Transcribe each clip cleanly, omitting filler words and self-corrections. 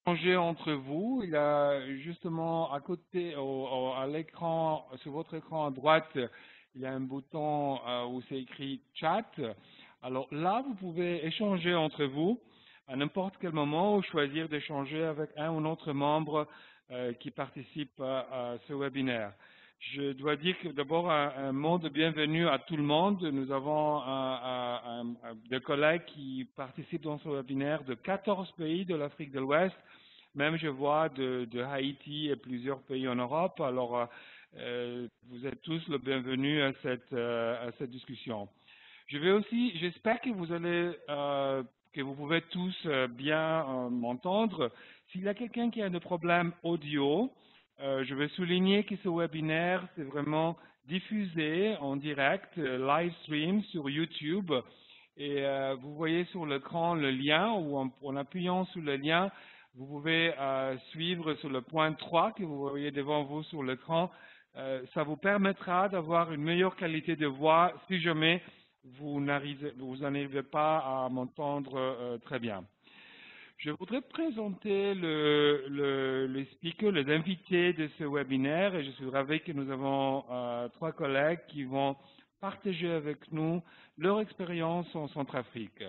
échanger entre vous. Il y a justement à côté, à l'écran, sur votre écran à droite, il y a un bouton où c'est écrit chat. Alors là, vous pouvez échanger entre vous à n'importe quel moment ou choisir d'échanger avec un ou autre membre qui participe à ce webinaire. Je dois dire que d'abord un mot de bienvenue à tout le monde. Nous avons des collègues qui participent dans ce webinaire de 14 pays de l'Afrique de l'Ouest. Même je vois de Haïti et plusieurs pays en Europe. Alors, vous êtes tous le bienvenu à cette discussion. J'espère que que vous pouvez tous bien m'entendre. S'il y a quelqu'un qui a des problèmes audio, je vais souligner que ce webinaire, c'est vraiment diffusé en direct, live stream sur YouTube. Et vous voyez sur l'écran le lien, ou en appuyant sur le lien, vous pouvez suivre sur le point 3 que vous voyez devant vous sur l'écran. Ça vous permettra d'avoir une meilleure qualité de voix si jamais vous n'arrivez pas à m'entendre très bien. Je voudrais présenter les speakers, les invités de ce webinaire, et je suis ravi que nous avons 3 collègues qui vont partager avec nous leur expérience en Centrafrique.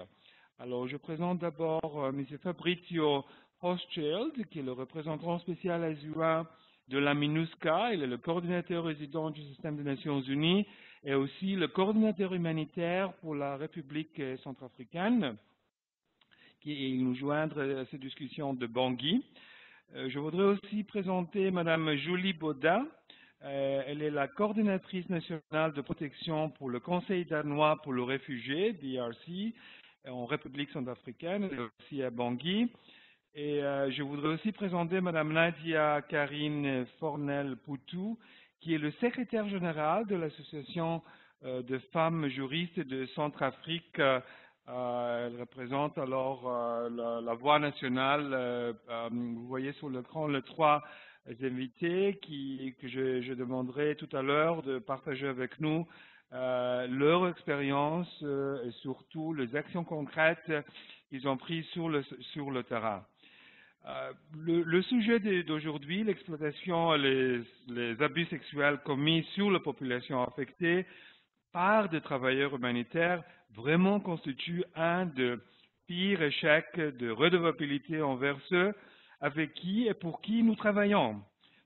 Alors, je présente d'abord M. Fabrizio Hochschild, qui est le représentant spécial adjoint de la MINUSCA. Il est le coordinateur résident du système des Nations Unies et aussi le coordinateur humanitaire pour la République centrafricaine, qui nous joindre à cette discussion de Bangui. Je voudrais aussi présenter Madame Julie Baudin. Elle est la coordinatrice nationale de protection pour le Conseil danois pour les réfugiés, DRC, en République centrafricaine, et aussi à Bangui. Et je voudrais aussi présenter Madame Nadia Karine Fornel-Poutou, qui est le secrétaire général de l'Association de femmes juristes de Centrafrique. Elle représente alors la voix nationale. Vous voyez sur l'écran les 3 invités que je demanderai tout à l'heure de partager avec nous leur expérience et surtout les actions concrètes qu'ils ont prises sur le terrain. Le sujet d'aujourd'hui, l'exploitation et les abus sexuels commis sur la population affectée par des travailleurs humanitaires, vraiment constitue un des pires échecs de redevabilité envers ceux avec qui et pour qui nous travaillons.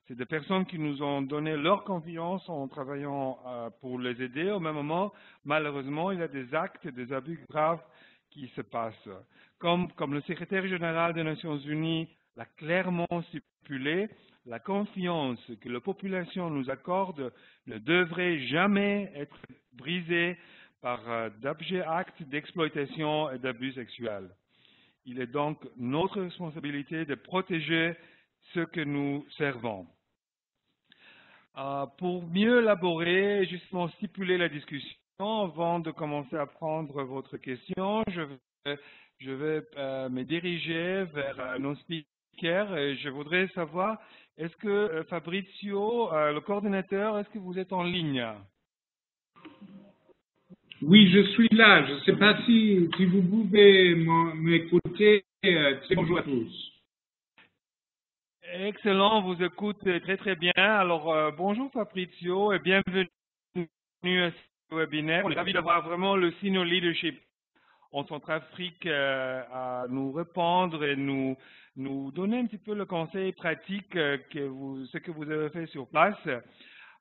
C'est des personnes qui nous ont donné leur confiance en travaillant pour les aider. Au même moment, malheureusement, il y a des actes, des abus graves qui se passent. Comme le secrétaire général des Nations Unies l'a clairement stipulé, la confiance que la population nous accorde ne devrait jamais être brisée par d'abjects actes d'exploitation et d'abus sexuels. Il est donc notre responsabilité de protéger ceux que nous servons. Pour mieux élaborer et justement stipuler la discussion, avant de commencer à prendre votre question, je vais me diriger vers nos speakers et je voudrais savoir, est-ce que Fabrizio, le coordinateur, est-ce que vous êtes en ligne? Oui, je suis là. Je ne sais pas si vous pouvez m'écouter. Bonjour à tous. Excellent, on vous écoute très très bien. Alors, bonjour Fabrizio et bienvenue à ce webinaire. On est ravis d'avoir vraiment le senior leadership en Centrafrique à nous répondre et nous donner un petit peu le conseil pratique ce que vous avez fait sur place.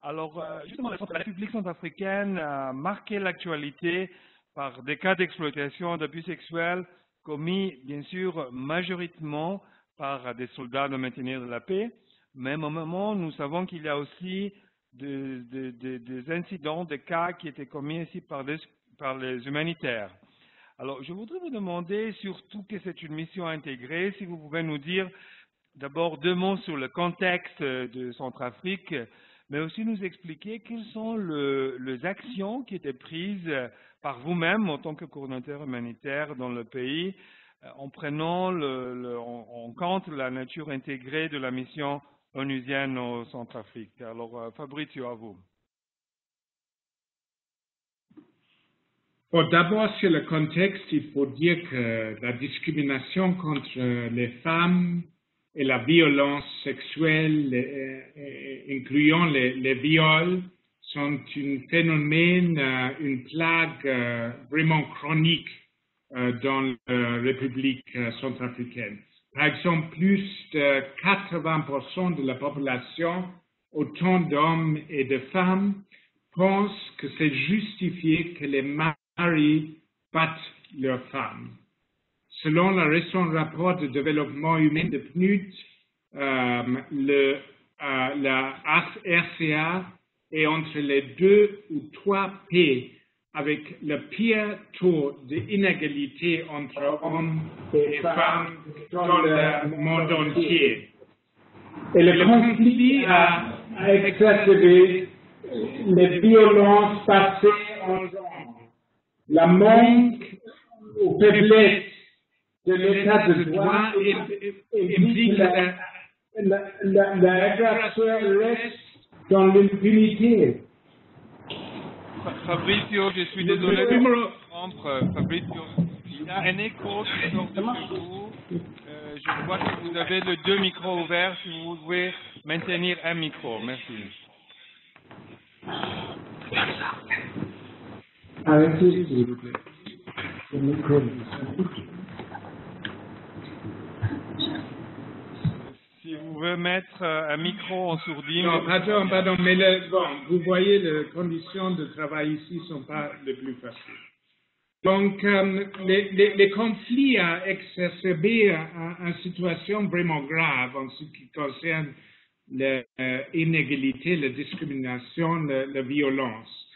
Alors, justement, la République centrafricaine a marqué l'actualité par des cas d'exploitation, d'abus sexuels commis, bien sûr, majoritairement par des soldats de maintenir de la paix. Même au moment, nous savons qu'il y a aussi des incidents, des cas qui étaient commis ici par les humanitaires. Alors, je voudrais vous demander, surtout que c'est une mission intégrée, si vous pouvez nous dire d'abord 2 mots sur le contexte de Centrafrique, mais aussi nous expliquer quelles sont les actions qui étaient prises par vous-même en tant que coordinateur humanitaire dans le pays, en prenant en compte la nature intégrée de la mission onusienne au Centrafrique. Alors, Fabrizio, à vous. Bon, d'abord, sur le contexte, il faut dire que la discrimination contre les femmes et la violence sexuelle, incluant les viols, sont un phénomène, une plague vraiment chronique dans la République centrafricaine. Par exemple, plus de 80% de la population, autant d'hommes et de femmes, pensent que c'est justifié que les maris battent leurs femmes. Selon le récent rapport de développement humain de PNUD, la RCA est entre les 2 ou 3 pays avec le pire taux d'inégalité entre hommes et femmes dans le monde entier. Et le conflit a exacerbé les violences passées en genre. La manque ou faiblesse de l'état de droit implique l'agresseur reste dans l'impunité. Fabrizio, je suis désolé de vous interrompre. Fabrizio, il y a un écho qui sort de vous. Je vois que vous avez les 2 micros ouverts. Si vous pouvez maintenir un micro. Merci. Arrêtez, s'il vous plaît. Le micro. Si vous voulez mettre un micro en sourdine. Non, pardon, mais vous voyez, les conditions de travail ici ne sont pas les plus faciles. Donc, les conflits ont exacerbé une situation vraiment grave en ce qui concerne l'inégalité, la discrimination, la violence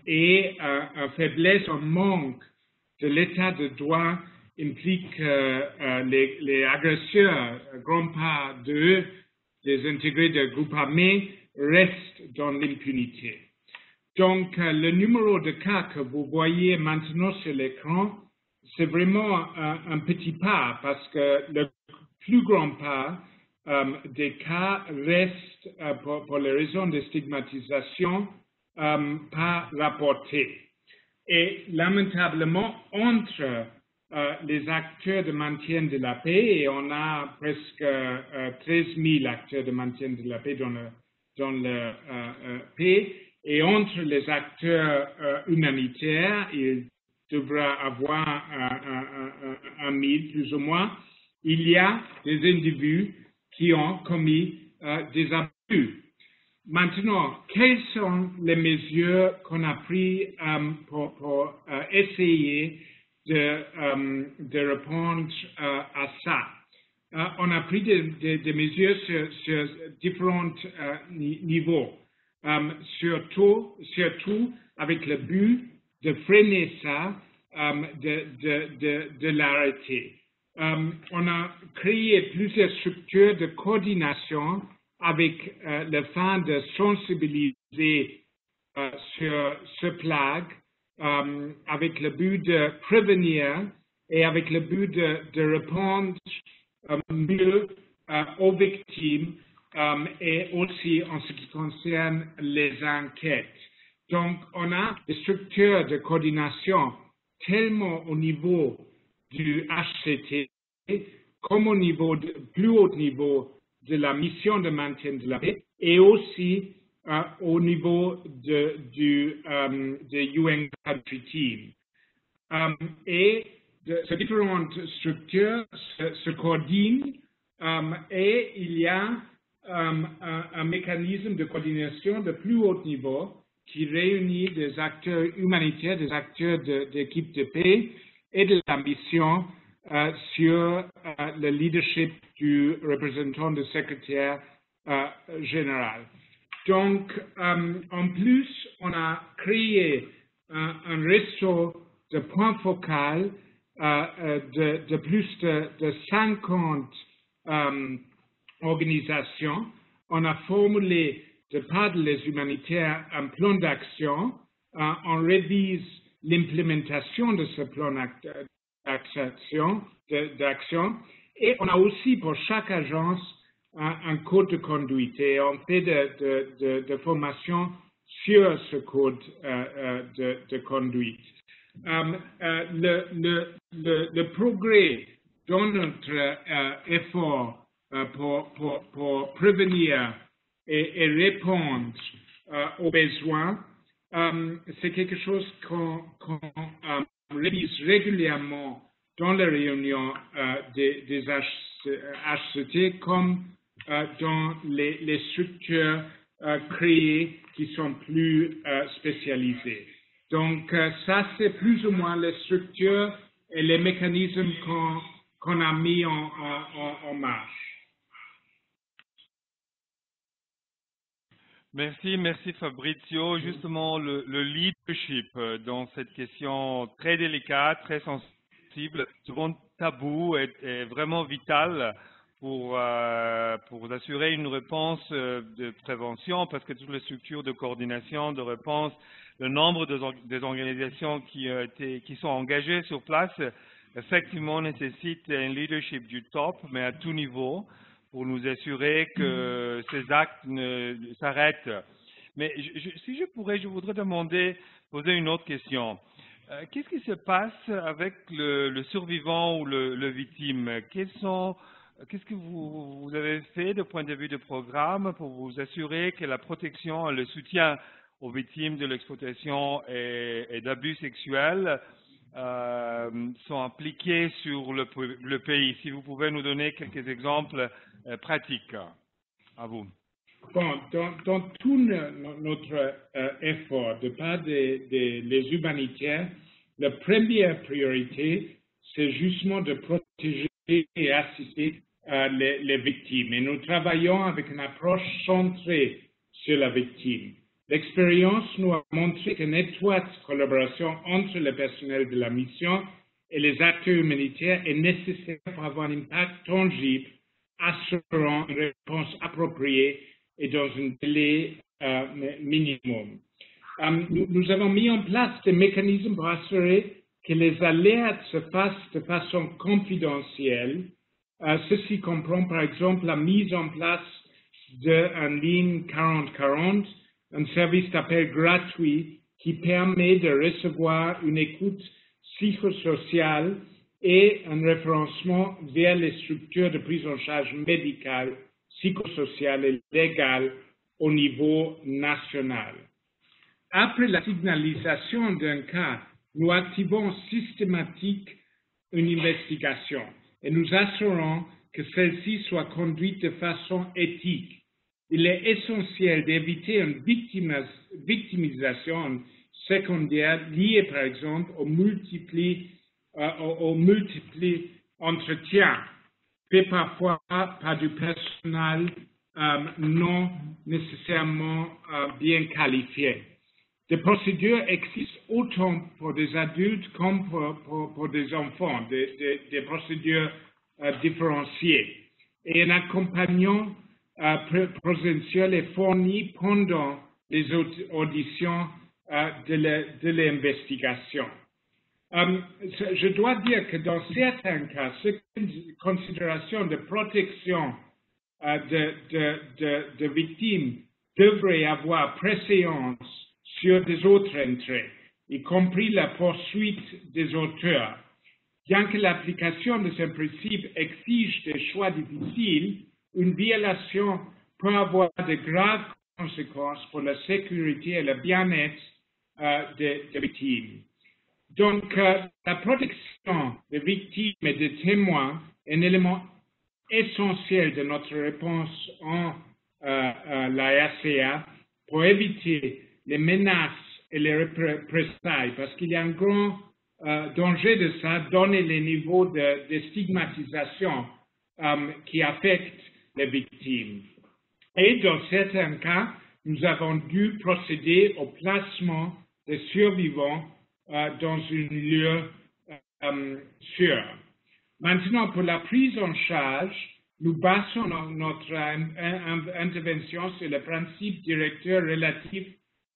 et une faiblesse, un manque de l'état de droit implique les agresseurs, grande part d'eux, des intégrés de groupes armés, restent dans l'impunité. Donc, le numéro de cas que vous voyez maintenant sur l'écran, c'est vraiment un petit pas parce que le plus grand pas des cas restent, pour les raisons de stigmatisation, pas rapportés. Et lamentablement, entre les acteurs de maintien de la paix, et on a presque 13 000 acteurs de maintien de la paix dans le pays, et entre les acteurs humanitaires, il devra avoir 1 000 plus ou moins, il y a des individus qui ont commis des abus. Maintenant, quelles sont les mesures qu'on a prises pour essayer de répondre à ça? On a pris des mesures sur différents niveaux, surtout avec le but de freiner ça, de l'arrêter. On a créé plusieurs structures de coordination avec le fin de sensibiliser sur ce plague, avec le but de prévenir et avec le but de répondre mieux aux victimes et aussi en ce qui concerne les enquêtes. Donc, on a des structures de coordination tellement au niveau du HCT comme au niveau plus haut niveau de la mission de maintien de la paix et aussi au niveau du UN Country Team. Et ces différentes structures se coordinent et il y a un mécanisme de coordination de plus haut niveau qui réunit des acteurs humanitaires, des acteurs d'équipes de paix et de la mission sur le leadership du représentant du secrétaire général. Donc, en plus, on a créé un réseau de points focaux de plus de 50 organisations. On a formulé de part des humanitaires un plan d'action. On révise l'implémentation de ce plan d'action et on a aussi pour chaque agence un code de conduite et on fait de formation sur ce code de conduite. Le progrès dans notre effort pour prévenir et répondre aux besoins. C'est quelque chose qu'on révise régulièrement dans les réunions des HCT comme dans les structures créées qui sont plus spécialisées. Donc, ça, c'est plus ou moins les structures et les mécanismes qu'on a mis en marche. Merci Fabrizio. Justement, le leadership dans cette question très délicate, très sensible, souvent tabou, est vraiment vital pour assurer une réponse de prévention, parce que toutes les structures de coordination, de réponse, le nombre des organisations qui sont engagées sur place, effectivement nécessite un leadership du top, mais à tout niveau, pour nous assurer que ces actes s'arrêtent. Mais si je voudrais poser une autre question. Qu'est-ce qui se passe avec le survivant ou le victime? Qu'est-ce que vous avez fait de point de vue de programme pour vous assurer que la protection et le soutien aux victimes de l'exploitation et d'abus sexuels sont appliqués sur le pays? Si vous pouvez nous donner quelques exemples pratiques. À vous. Bon, dans tout notre effort de part des humanitaires, la première priorité, c'est justement de protéger et assister les victimes. Et nous travaillons avec une approche centrée sur la victime. L'expérience nous a montré qu'une étroite collaboration entre le personnel de la mission et les acteurs humanitaires est nécessaire pour avoir un impact tangible, assurant une réponse appropriée et dans un délai minimum. Nous avons mis en place des mécanismes pour assurer que les alertes se fassent de façon confidentielle. Ceci comprend par exemple la mise en place d'une ligne 4040, un service d'appel gratuit qui permet de recevoir une écoute psychosociale et un référencement vers les structures de prise en charge médicale, psychosociale et légale au niveau national. Après la signalisation d'un cas, nous activons systématiquement une investigation et nous assurons que celle-ci soit conduite de façon éthique. Il est essentiel d'éviter une victimisation secondaire liée, par exemple, aux multiples entretiens faits parfois par du personnel non nécessairement bien qualifié. Des procédures existent autant pour des adultes comme pour des enfants, des procédures différenciées. Et un accompagnement présentiel est fourni pendant les auditions de l'investigation. Je dois dire que dans certains cas, cette considération de protection de victimes devrait avoir préséance sur des autres entrées, y compris la poursuite des auteurs. Bien que l'application de ce principe exige des choix difficiles, une violation peut avoir de graves conséquences pour la sécurité et le bien-être des victimes. Donc, la protection des victimes et des témoins est un élément essentiel de notre réponse en la RCA pour éviter les menaces et les représailles, parce qu'il y a un grand danger de ça, donner les niveaux de stigmatisation qui affectent les victimes. Et dans certains cas, nous avons dû procéder au placement des survivants dans un lieu sûr. Maintenant, pour la prise en charge, nous basons notre intervention sur le principe directeur relatif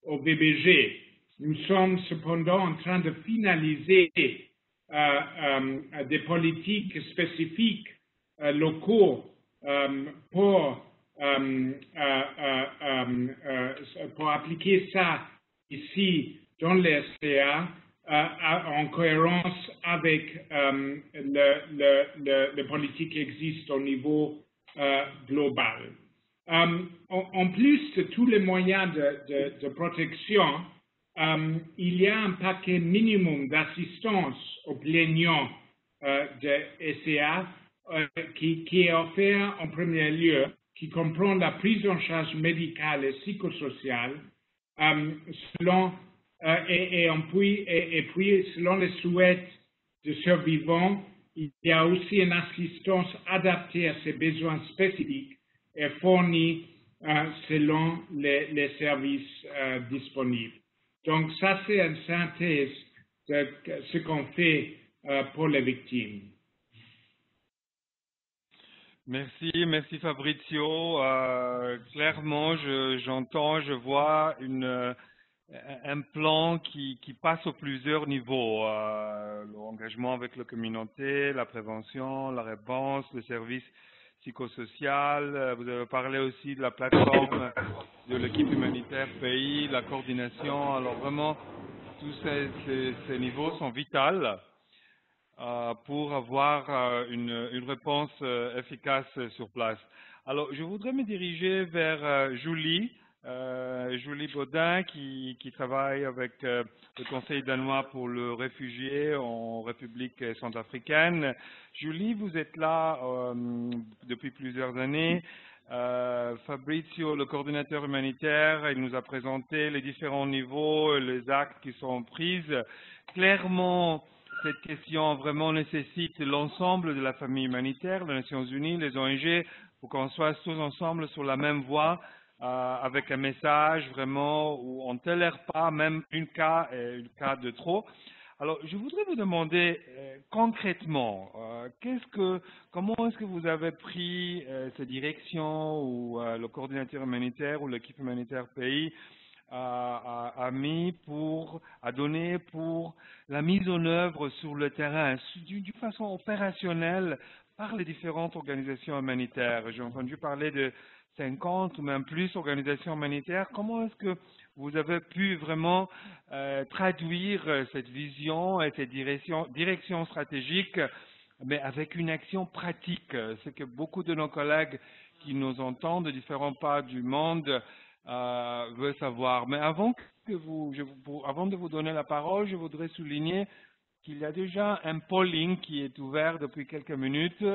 au BBG. Nous sommes cependant en train de finaliser des politiques spécifiques locaux pour appliquer ça ici dans les SCA en cohérence avec les politiques qui existent au niveau global. En plus de tous les moyens de protection, il y a un paquet minimum d'assistance aux plaignants de SCA qui est offert en premier lieu, qui comprend la prise en charge médicale et psychosociale, et puis selon les souhaits de survivants, il y a aussi une assistance adaptée à ses besoins spécifiques et fournie selon les services disponibles. Donc ça, c'est une synthèse de ce qu'on fait pour les victimes. Merci Fabrizio. Clairement, j'entends, je vois un plan qui passe aux plusieurs niveaux. L'engagement avec la communauté, la prévention, la réponse, le service psychosocial. Vous avez parlé aussi de la plateforme de l'équipe humanitaire pays, la coordination. Alors vraiment, tous ces niveaux sont vitaux pour avoir une réponse efficace sur place. Alors, je voudrais me diriger vers Julie Baudin, qui travaille avec le Conseil danois pour le réfugié en République centrafricaine. Julie, vous êtes là depuis plusieurs années. Fabrizio, le coordinateur humanitaire, il nous a présenté les différents niveaux, les actes qui sont pris. Clairement, cette question vraiment nécessite l'ensemble de la famille humanitaire, les Nations Unies, les ONG, pour qu'on soit tous ensemble sur la même voie, avec un message vraiment où on ne tolère pas même un cas de trop. Alors, je voudrais vous demander concrètement, comment est-ce que vous avez pris cette direction ou le coordinateur humanitaire ou l'équipe humanitaire pays a donné pour la mise en œuvre sur le terrain d'une façon opérationnelle par les différentes organisations humanitaires. J'ai entendu parler de 50 ou même plus organisations humanitaires. Comment est-ce que vous avez pu vraiment traduire cette vision et cette direction stratégique, mais avec une action pratique? C'est que beaucoup de nos collègues qui nous entendent de différents parts du monde veulent savoir. Mais avant de vous donner la parole, je voudrais souligner qu'il y a déjà un polling qui est ouvert depuis quelques minutes.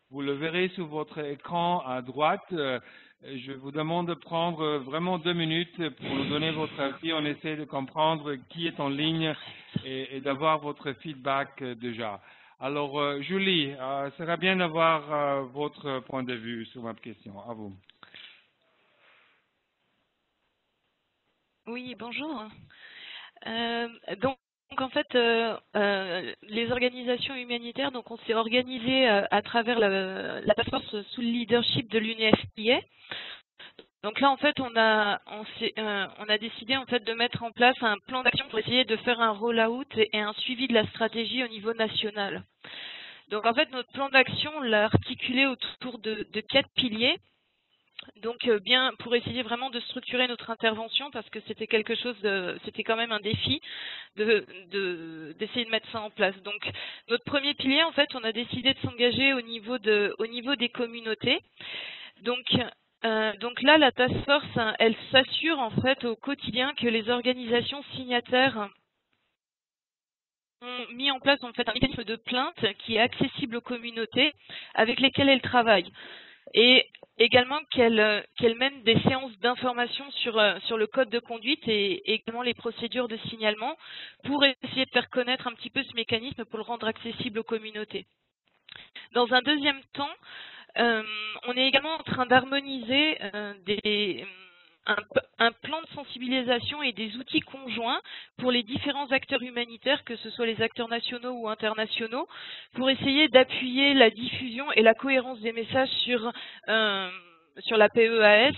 Vous le verrez sur votre écran à droite. Je vous demande de prendre vraiment 2 minutes pour nous donner votre avis. On essaie de comprendre qui est en ligne et d'avoir votre feedback déjà. Alors, Julie, ça serait bien d'avoir votre point de vue sur ma question. À vous. Oui, bonjour. Donc en fait, les organisations humanitaires, donc on s'est organisé à travers la task force sous le leadership de l'UNFPA. Donc là, en fait, on a décidé en fait de mettre en place un plan d'action pour essayer de faire un roll-out et un suivi de la stratégie au niveau national. Donc en fait, notre plan d'action, on l'a articulé autour de 4 piliers. Donc bien pour essayer vraiment de structurer notre intervention, parce que c'était quelque chose c'était quand même un défi d'essayer de mettre ça en place. Donc notre premier pilier, en fait, on a décidé de s'engager au niveau des communautés. Donc là, la task force, elle s'assure en fait au quotidien que les organisations signataires ont mis en place en fait un mécanisme de plainte qui est accessible aux communautés avec lesquelles elles travaillent. Et également qu'elle mène des séances d'information sur le code de conduite et également les procédures de signalement pour essayer de faire connaître un petit peu ce mécanisme pour le rendre accessible aux communautés. Dans un deuxième temps, on est également en train d'harmoniser un plan de sensibilisation et des outils conjoints pour les différents acteurs humanitaires, que ce soit les acteurs nationaux ou internationaux, pour essayer d'appuyer la diffusion et la cohérence des messages sur la PEAS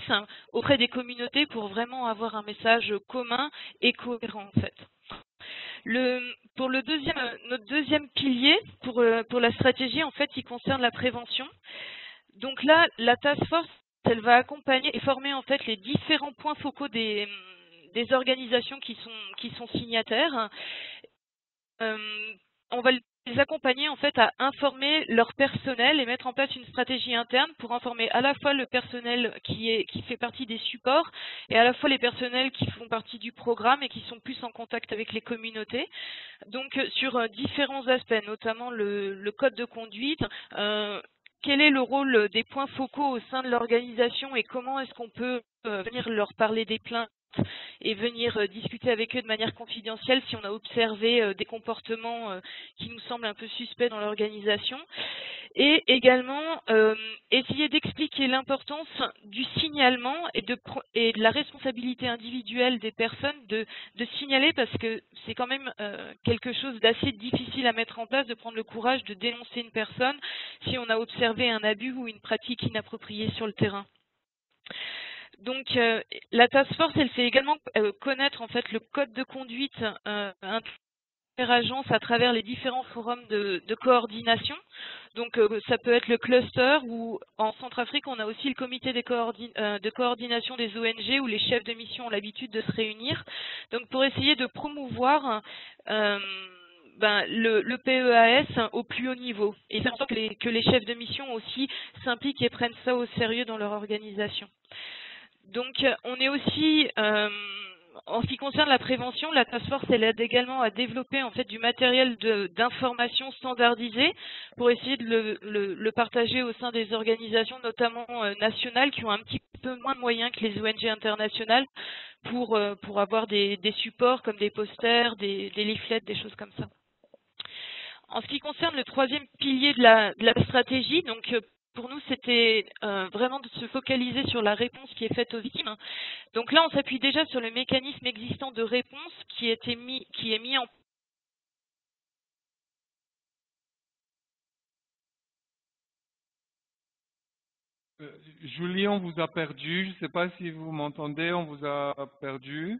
auprès des communautés pour vraiment avoir un message commun et cohérent en fait. Notre deuxième pilier pour la stratégie, en fait, il concerne la prévention. Donc là, la task force, elle va accompagner et former en fait les différents points focaux des organisations qui sont signataires. On va les accompagner en fait à informer leur personnel et mettre en place une stratégie interne pour informer à la fois le personnel qui fait partie des supports et à la fois les personnels qui font partie du programme et qui sont plus en contact avec les communautés. Donc sur différents aspects, notamment le code de conduite, quel est le rôle des points focaux au sein de l'organisation et comment est-ce qu'on peut venir leur parler des plaintes et venir discuter avec eux de manière confidentielle si on a observé des comportements qui nous semblent un peu suspects dans l'organisation. Et également, essayer d'expliquer l'importance du signalement et de la responsabilité individuelle des personnes de signaler, parce que c'est quand même quelque chose d'assez difficile à mettre en place, de prendre le courage de dénoncer une personne si on a observé un abus ou une pratique inappropriée sur le terrain. Donc la task force, elle fait également connaître en fait le code de conduite interagence à travers les différents forums de coordination. Donc ça peut être le cluster, ou en Centrafrique on a aussi le comité de coordination des ONG où les chefs de mission ont l'habitude de se réunir. Donc pour essayer de promouvoir le PEAS au plus haut niveau et faire en sorte que les chefs de mission aussi s'impliquent et prennent ça au sérieux dans leur organisation. Donc on est aussi, en ce qui concerne la prévention, la task force elle aide également à développer en fait du matériel d'information standardisé pour essayer de le partager au sein des organisations, notamment nationales, qui ont un petit peu moins de moyens que les ONG internationales pour avoir des supports comme des posters, des leaflets, des choses comme ça. En ce qui concerne le troisième pilier de la stratégie, donc pour nous, c'était vraiment de se focaliser sur la réponse qui est faite aux victimes. Donc là, on s'appuie déjà sur le mécanisme existant de réponse qui est mis en Julie, on vous a perdu. Je ne sais pas si vous m'entendez, on vous a perdu.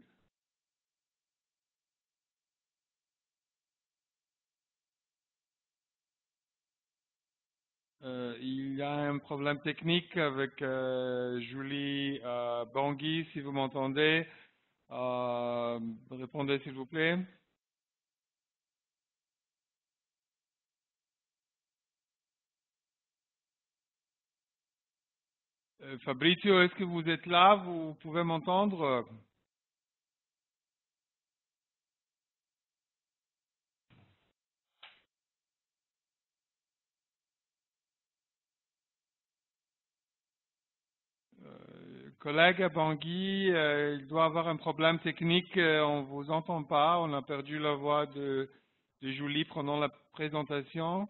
Il y a un problème technique avec Julie Bangui, si vous m'entendez. Répondez s'il vous plaît. Fabrizio, est-ce que vous êtes là? Vous pouvez m'entendre? Collègue Bangui, il doit avoir un problème technique, on ne vous entend pas, on a perdu la voix de Julie pendant la présentation.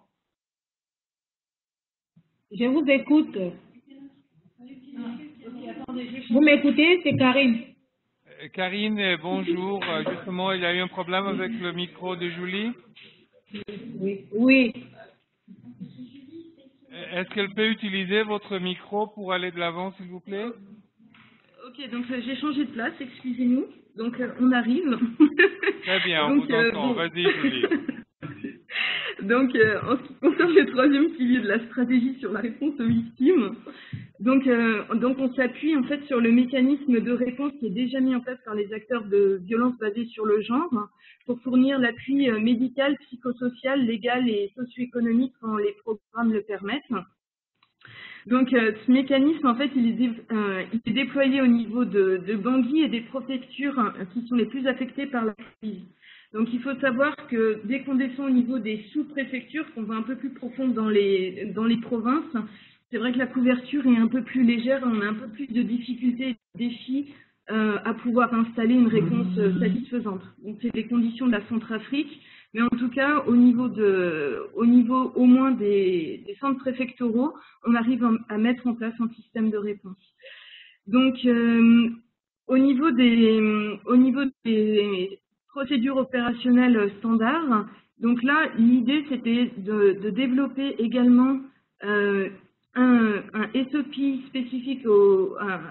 Je vous écoute. Vous m'écoutez, c'est Karine. Karine, bonjour. Justement, il y a eu un problème avec le micro de Julie. Oui. Est-ce qu'elle peut utiliser votre micro pour aller de l'avant, s'il vous plaît? Ok, donc j'ai changé de place, excusez-nous. Donc on arrive. Très bien, on vous entend. Bon. Vas-y, Julie. Donc en ce qui concerne le troisième pilier de la stratégie sur la réponse aux victimes, donc on s'appuie en fait sur le mécanisme de réponse qui est déjà mis en place par les acteurs de violences basées sur le genre pour fournir l'appui médical, psychosocial, légal et socio-économique quand les programmes le permettent. Donc ce mécanisme, en fait, il est déployé au niveau de Bangui et des préfectures qui sont les plus affectées par la crise. Donc il faut savoir que dès qu'on descend au niveau des sous-préfectures, qu'on va un peu plus profond dans les provinces, c'est vrai que la couverture est un peu plus légère, on a un peu plus de difficultés et de défis à pouvoir installer une réponse satisfaisante. Donc c'est les conditions de la Centrafrique. Mais en tout cas, au niveau au moins des centres préfectoraux, on arrive à mettre en place un système de réponse. Donc, au niveau des procédures opérationnelles standards, donc là, l'idée, c'était de développer également un SOP spécifique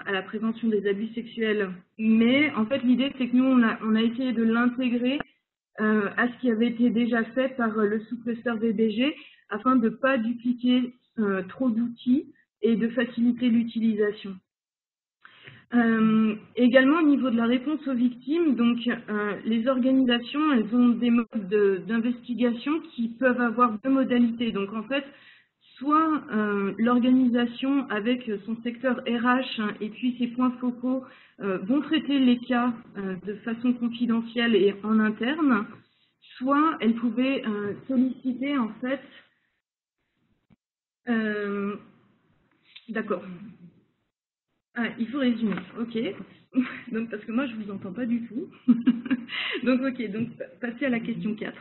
à la prévention des abus sexuels. Mais en fait, l'idée, c'est que nous, on a essayé de l'intégrer à ce qui avait été déjà fait par le sous-cluster VBG afin de ne pas dupliquer trop d'outils et de faciliter l'utilisation. Également au niveau de la réponse aux victimes, donc les organisations, elles ont des modes d'investigation qui peuvent avoir deux modalités. Donc en fait, soit l'organisation avec son secteur RH et puis ses points focaux vont traiter les cas de façon confidentielle et en interne, soit elles pouvaient solliciter en fait... D'accord. Ah, il faut résumer, ok. Donc, parce que moi, je vous entends pas du tout. Donc, ok, donc passez à la question 4.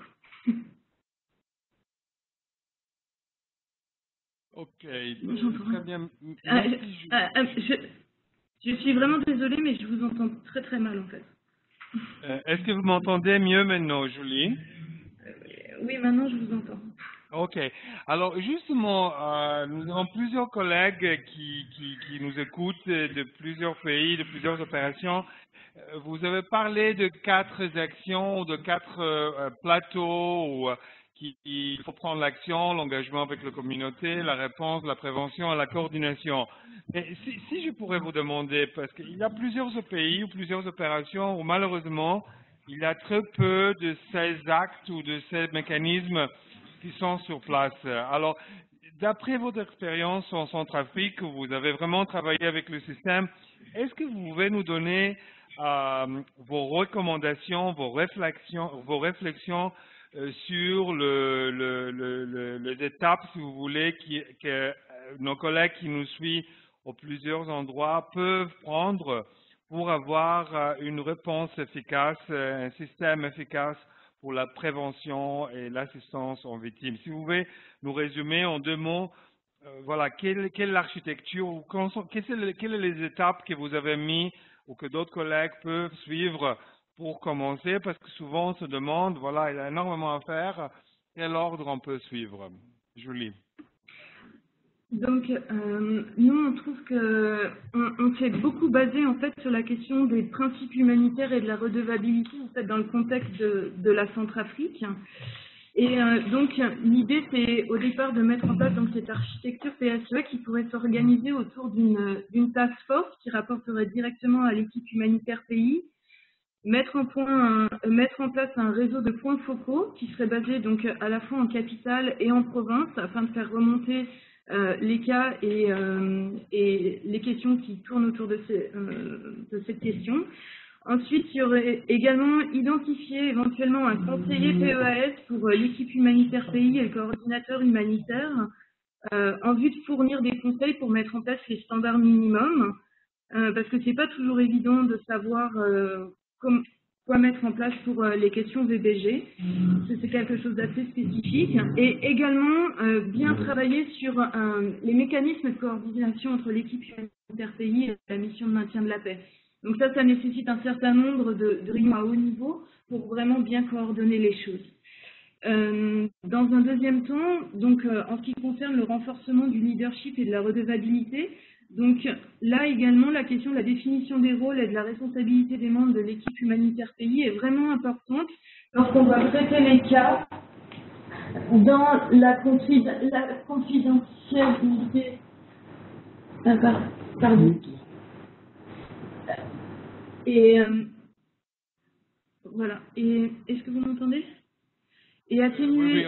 Ok, J'entends. très bien. Je suis vraiment désolée, mais je vous entends très très mal en fait. Est-ce que vous m'entendez mieux maintenant, Julie? Oui, maintenant je vous entends. Ok. Alors justement, nous avons plusieurs collègues qui nous écoutent de plusieurs pays, de plusieurs opérations. Vous avez parlé de 4 actions ou de 4 plateaux où il faut prendre l'action, l'engagement avec la communauté, la réponse, la prévention et la coordination. Mais si je pourrais vous demander, parce qu'il y a plusieurs pays ou plusieurs opérations où malheureusement il y a très peu de ces actes ou de ces mécanismes qui sont sur place. Alors, d'après votre expérience en Centrafrique, vous avez vraiment travaillé avec le système, est-ce que vous pouvez nous donner vos recommandations, vos réflexions sur les étapes, si vous voulez, que nos collègues qui nous suivent au plusieurs endroits peuvent prendre pour avoir une réponse efficace, un système efficace pour la prévention et l'assistance aux victimes. Si vous pouvez nous résumer en 2 mots, voilà, quelle est l'architecture, ou quelles sont les étapes que vous avez mis ou que d'autres collègues peuvent suivre pour commencer, parce que souvent on se demande, voilà, il y a énormément à faire, quel ordre on peut suivre? Julie. Donc, nous, on trouve qu'on s'est beaucoup basé en fait sur la question des principes humanitaires et de la redevabilité en fait dans le contexte de la Centrafrique. Et donc, l'idée, c'est au départ de mettre en place donc, cette architecture PSE qui pourrait s'organiser autour d'une task force qui rapporterait directement à l'équipe humanitaire pays, mettre en place un réseau de points focaux qui serait basé donc à la fois en capitale et en province afin de faire remonter les cas et les questions qui tournent autour de cette question. Ensuite, il y aurait également identifié éventuellement un conseiller PEAS pour l'équipe humanitaire pays et le coordinateur humanitaire en vue de fournir des conseils pour mettre en place les standards minimums parce que c'est pas toujours évident de savoir quoi mettre en place pour les questions VBG. C'est quelque chose d'assez spécifique. Et également, bien travailler sur les mécanismes de coordination entre l'équipe humanitaire pays et la mission de maintien de la paix. Donc ça nécessite un certain nombre de réunions à haut niveau pour vraiment bien coordonner les choses. Dans un deuxième temps, donc, en ce qui concerne le renforcement du leadership et de la redevabilité, donc là également, la question de la définition des rôles et de la responsabilité des membres de l'équipe humanitaire pays est vraiment importante lorsqu'on va traiter les cas dans la confidentialité. Pardon. Et voilà. Et est-ce que vous m'entendez? Et atténuer.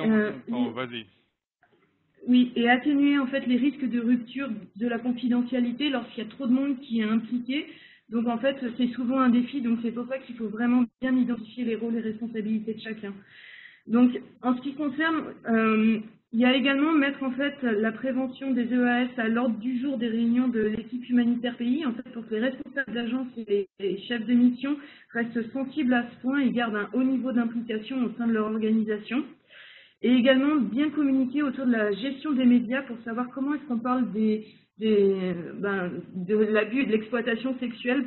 Oui, vas-y. Oui, et atténuer en fait les risques de rupture de la confidentialité lorsqu'il y a trop de monde qui est impliqué. Donc en fait, c'est souvent un défi, donc c'est pour ça qu'il faut vraiment bien identifier les rôles et responsabilités de chacun. Donc en ce qui concerne, il y a également mettre en fait la prévention des EAS à l'ordre du jour des réunions de l'équipe humanitaire pays, en fait pour que les responsables d'agence et les chefs de mission restent sensibles à ce point et gardent un haut niveau d'implication au sein de leur organisation. Et également bien communiquer autour de la gestion des médias pour savoir comment est-ce qu'on parle de l'abus et de l'exploitation sexuelle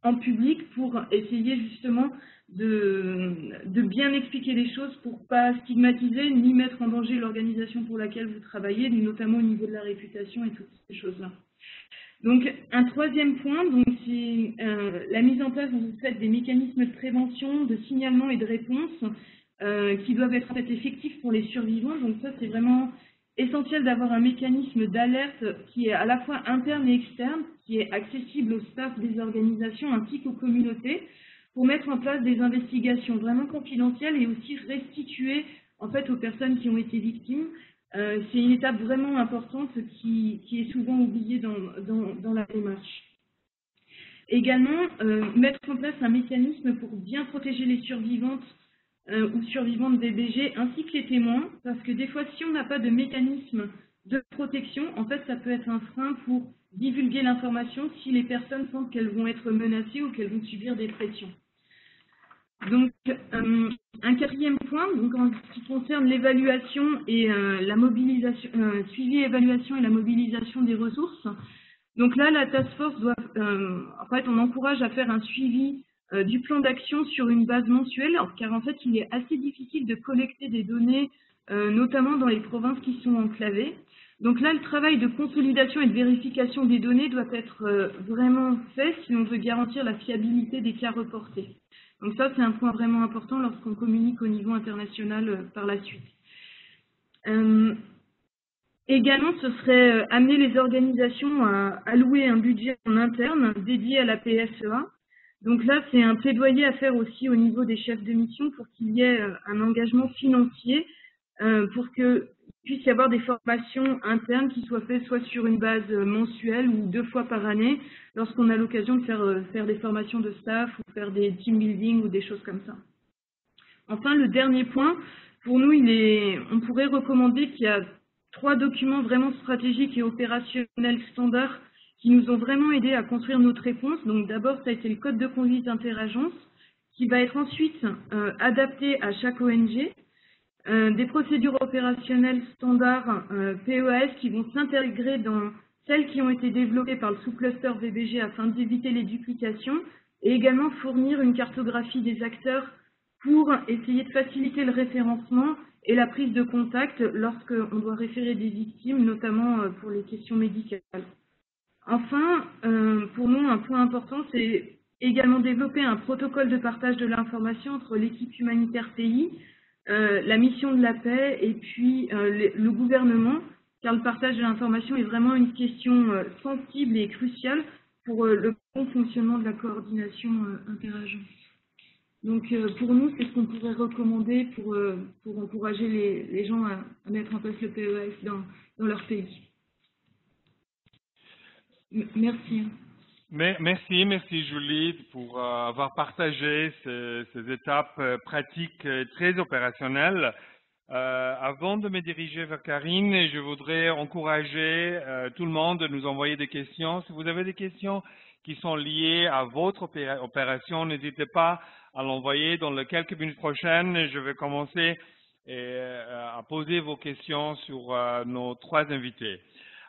en public pour essayer justement de bien expliquer les choses pour pas stigmatiser ni mettre en danger l'organisation pour laquelle vous travaillez, notamment au niveau de la réputation et toutes ces choses-là. Donc un troisième point, c'est la mise en place en fait, des mécanismes de prévention, de signalement et de réponse qui doivent être en fait effectifs pour les survivants. Donc ça, c'est vraiment essentiel d'avoir un mécanisme d'alerte qui est à la fois interne et externe, qui est accessible au staff des organisations ainsi qu'aux communautés, pour mettre en place des investigations vraiment confidentielles et aussi restituer en fait aux personnes qui ont été victimes. C'est une étape vraiment importante qui est souvent oubliée dans la démarche. Également, mettre en place un mécanisme pour bien protéger les survivantes ou survivants de VBG ainsi que les témoins, parce que des fois, si on n'a pas de mécanisme de protection, en fait, ça peut être un frein pour divulguer l'information si les personnes sentent qu'elles vont être menacées ou qu'elles vont subir des pressions. Donc, un quatrième point, donc en ce qui concerne l'évaluation et la mobilisation, suivi, évaluation et la mobilisation des ressources. Donc là, la task force doit, en fait, on encourage à faire un suivi du plan d'action sur une base mensuelle, car en fait, il est assez difficile de collecter des données, notamment dans les provinces qui sont enclavées. Donc là, le travail de consolidation et de vérification des données doit être vraiment fait si on veut garantir la fiabilité des cas reportés. Donc ça, c'est un point vraiment important lorsqu'on communique au niveau international par la suite. Également, ce serait amener les organisations à allouer un budget en interne dédié à la PSEA. Donc là, c'est un plaidoyer à faire aussi au niveau des chefs de mission pour qu'il y ait un engagement financier pour qu'il puisse y avoir des formations internes qui soient faites soit sur une base mensuelle ou 2 fois par année lorsqu'on a l'occasion de faire des formations de staff ou faire des team building ou des choses comme ça. Enfin, le dernier point, pour nous, on pourrait recommander qu'il y a 3 documents vraiment stratégiques et opérationnels standards qui nous ont vraiment aidés à construire notre réponse. Donc d'abord, ça a été le code de conduite interagence qui va être ensuite adapté à chaque ONG. Des procédures opérationnelles standards PEAS qui vont s'intégrer dans celles qui ont été développées par le sous-cluster VBG afin d'éviter les duplications et également fournir une cartographie des acteurs pour essayer de faciliter le référencement et la prise de contact lorsqu'on doit référer des victimes, notamment pour les questions médicales. Enfin, pour nous, un point important, c'est également développer un protocole de partage de l'information entre l'équipe humanitaire pays, la mission de la paix et puis le gouvernement, car le partage de l'information est vraiment une question sensible et cruciale pour le bon fonctionnement de la coordination interagence. Donc pour nous, c'est ce qu'on pourrait recommander pour encourager les gens à mettre en place le PEAS dans leur pays. Merci. Merci Julie pour avoir partagé ces étapes pratiques très opérationnelles. Avant de me diriger vers Karine, je voudrais encourager tout le monde à nous envoyer des questions. Si vous avez des questions qui sont liées à votre opération, n'hésitez pas à l'envoyer dans les quelques minutes prochaines. Je vais commencer à poser vos questions sur nos 3 invités.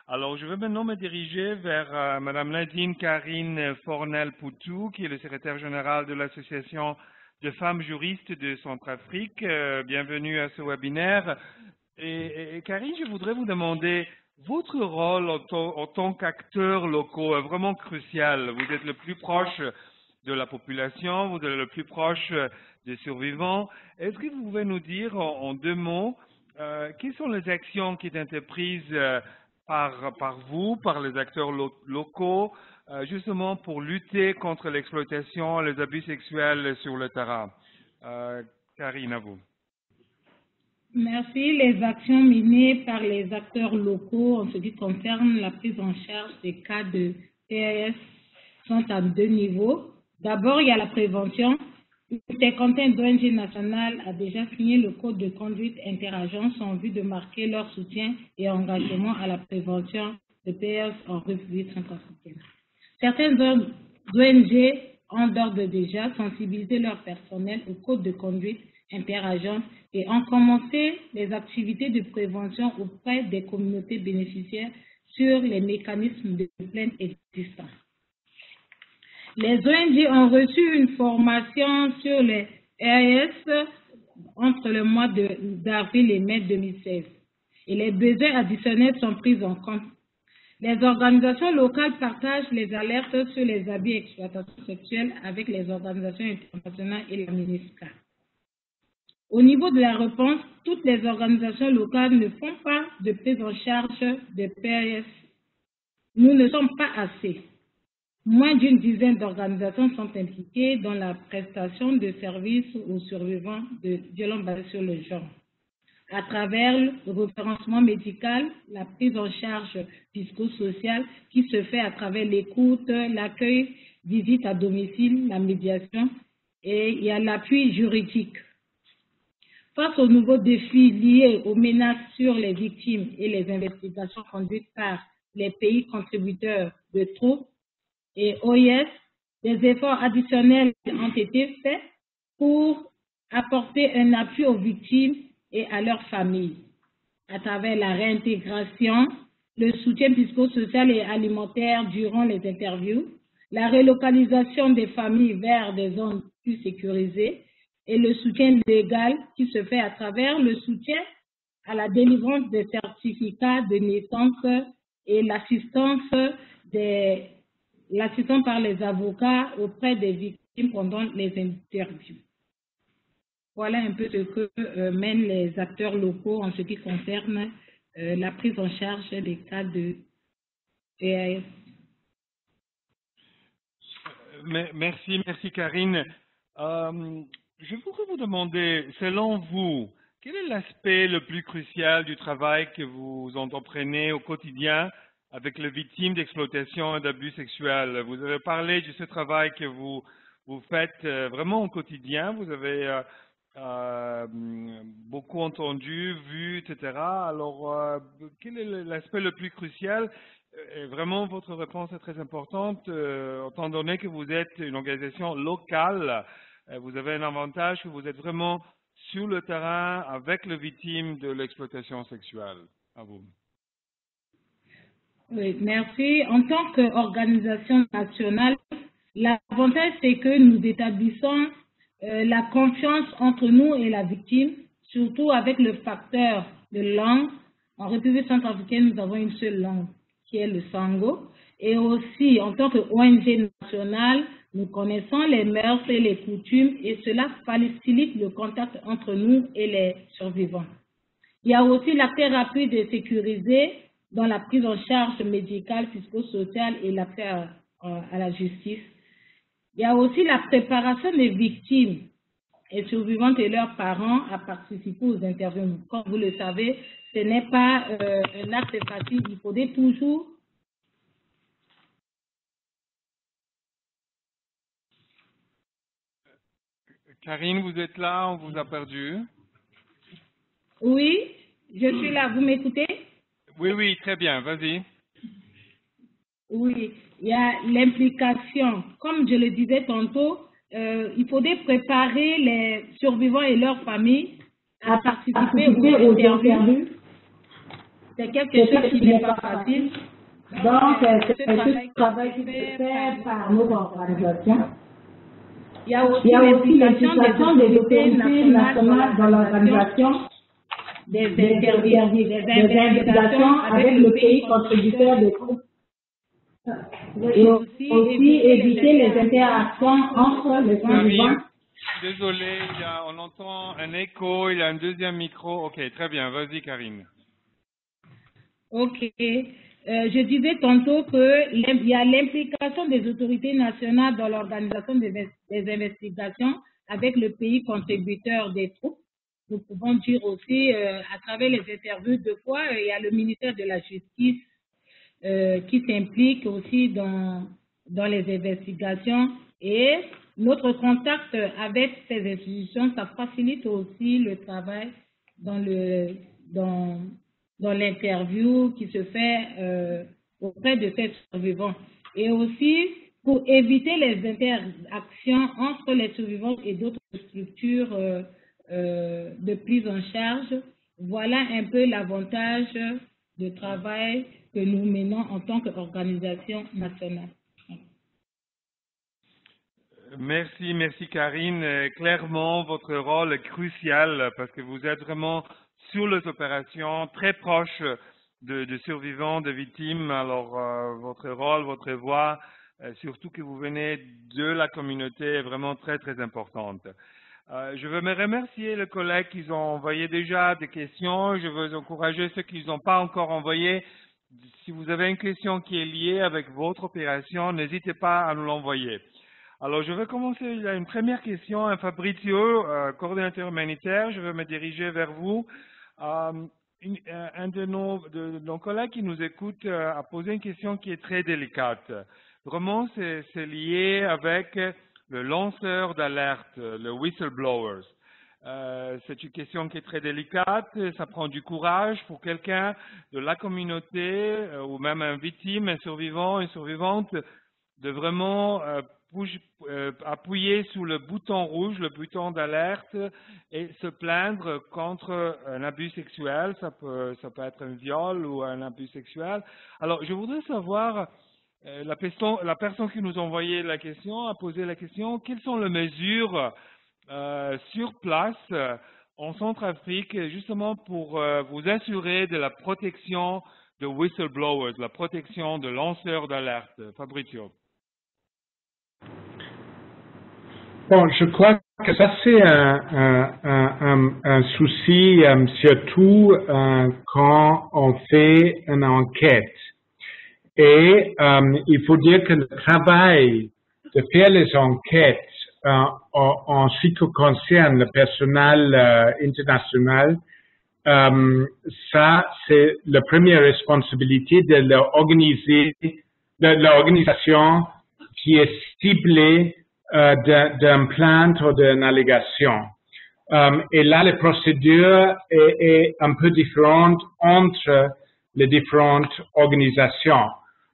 Alors, je vais maintenant me diriger vers Madame Nadine Karine Fornel-Poutou, qui est le secrétaire général de l'Association de femmes juristes de Centrafrique. Bienvenue à ce webinaire. Et Karine, je voudrais vous demander, votre rôle en tant qu'acteur local est vraiment crucial. Vous êtes le plus proche de la population, vous êtes le plus proche des survivants. Est-ce que vous pouvez nous dire en 2 mots, quelles sont les actions qui sont entreprises par vous, par les acteurs locaux, justement pour lutter contre l'exploitation et les abus sexuels sur le terrain? Karine, à vous. Merci. Les actions menées par les acteurs locaux en ce qui concerne la prise en charge des cas de PAS sont à 2 niveaux. D'abord, il y a la prévention. Une cinquantaine d'ONG nationales a déjà signé le code de conduite interagence en vue de marquer leur soutien et engagement à la prévention de PAS en République centrafricaine. Certaines ONG ont d'ores déjà sensibilisé leur personnel au code de conduite interagence et ont commencé les activités de prévention auprès des communautés bénéficiaires sur les mécanismes de plainte existants. Les ONG ont reçu une formation sur les RS entre le mois d'avril et mai 2016 et les besoins additionnels sont pris en compte. Les organisations locales partagent les alertes sur les abus et exploitations sexuelles avec les organisations internationales et la MINUSCA. Au niveau de la réponse, toutes les organisations locales ne font pas de prise en charge de PAS. Nous ne sommes pas assez. Moins d'une dizaine d'organisations sont impliquées dans la prestation de services aux survivants de violences basées sur le genre, à travers le référencement médical, la prise en charge psychosociale qui se fait à travers l'écoute, l'accueil, visite à domicile, la médiation, et il y a l'appui juridique. Face aux nouveaux défis liés aux menaces sur les victimes et les investigations conduites par les pays contributeurs de troupes et OIS, des efforts additionnels ont été faits pour apporter un appui aux victimes et à leurs familles, à travers la réintégration, le soutien psychosocial et alimentaire durant les interviews, la relocalisation des familles vers des zones plus sécurisées et le soutien légal qui se fait à travers le soutien à la délivrance des certificats de naissance et l'assistance par les avocats auprès des victimes pendant les interviews. Voilà un peu ce que mènent les acteurs locaux en ce qui concerne la prise en charge des cas de PAS. Merci Karine. Je voudrais vous demander, selon vous, quel est l'aspect le plus crucial du travail que vous entreprenez au quotidien avec les victimes d'exploitation et d'abus sexuels? Vous avez parlé de ce travail que vous faites vraiment au quotidien. Vous avez beaucoup entendu, vu, etc. Alors, quel est l'aspect le plus crucial? Et vraiment, votre réponse est très importante, étant donné que vous êtes une organisation locale. Vous avez un avantage que vous êtes vraiment sur le terrain avec les victimes de l'exploitation sexuelle. À vous. Oui, merci. En tant qu'organisation nationale, l'avantage, c'est que nous établissons la confiance entre nous et la victime, surtout avec le facteur de langue. En République centrafricaine, nous avons une seule langue, qui est le sango. Et aussi, en tant qu'ONG nationale, nous connaissons les mœurs et les coutumes et cela facilite le contact entre nous et les survivants. Il y a aussi la thérapie de sécuriser dans la prise en charge médicale, psychosociale et l'accès à la justice. Il y a aussi la préparation des victimes et survivantes et leurs parents à participer aux interviews. Comme vous le savez, ce n'est pas un acte facile. Il faudrait toujours Karine, vous êtes là, on vous a perdu. Oui, je suis là. Vous m'écoutez? Oui, très bien, vas-y. Oui, il y a l'implication. Comme je le disais tantôt, il faudrait préparer les survivants et leurs familles à participer aux interviews. C'est quelque chose qui n'est pas facile. Donc, c'est un travail qui se fait par notre organisation. Il y a aussi l'implication des autorités nationales dans l'organisation des investigations avec le pays contributeur de groupes. Et aussi éviter les interactions entre les survivants. Désolé, on entend un écho, il y a un deuxième micro. Ok, très bien, vas-y Karine. Ok. Je disais tantôt qu'il y a l'implication des autorités nationales dans l'organisation des investigations avec le pays contributeur des troupes. Nous pouvons dire aussi, à travers les interviews, de fois, il y a le ministère de la Justice qui s'implique aussi dans les investigations. Et notre contact avec ces institutions, ça facilite aussi le travail dans l'interview qui se fait auprès de ces survivants. Et aussi, pour éviter les interactions entre les survivants et d'autres structures de prise en charge, voilà un peu l'avantage de travail que nous menons en tant qu'organisation nationale. Merci Karine. Clairement, votre rôle est crucial parce que vous êtes vraiment sur les opérations, très proches de survivants, de victimes. Alors, votre rôle, votre voix, surtout que vous venez de la communauté, est vraiment très, très importante. Je veux me remercier les collègues qui ont envoyé déjà des questions. Je veux encourager ceux qui n'ont pas encore envoyé. Si vous avez une question qui est liée avec votre opération, n'hésitez pas à nous l'envoyer. Alors, je vais commencer. Il y a une première question. Fabrizio, coordinateur humanitaire, je vais me diriger vers vous. Un de nos collègues qui nous écoute a posé une question qui est très délicate. Vraiment, c'est lié avec le lanceur d'alerte, le whistleblowers. C'est une question qui est très délicate, ça prend du courage pour quelqu'un de la communauté ou même un victime, un survivant, une survivante, de vraiment appuyer sur le bouton rouge, le bouton d'alerte et se plaindre contre un abus sexuel, ça peut être un viol ou un abus sexuel. Alors, je voudrais savoir, la personne qui nous a envoyé la question a posé la question, quelles sont les mesures sur place en Centrafrique, justement pour vous assurer de la protection de whistleblowers, la protection de lanceurs d'alerte. Fabrizio. Bon, je crois que ça c'est un souci, surtout quand on fait une enquête. Et il faut dire que le travail de faire les enquêtes en ce qui concerne le personnel international, ça c'est la première responsabilité de l'organisation qui est ciblée d'une plainte ou d'une allégation. Et là, la procédure est un peu différente entre les différentes organisations.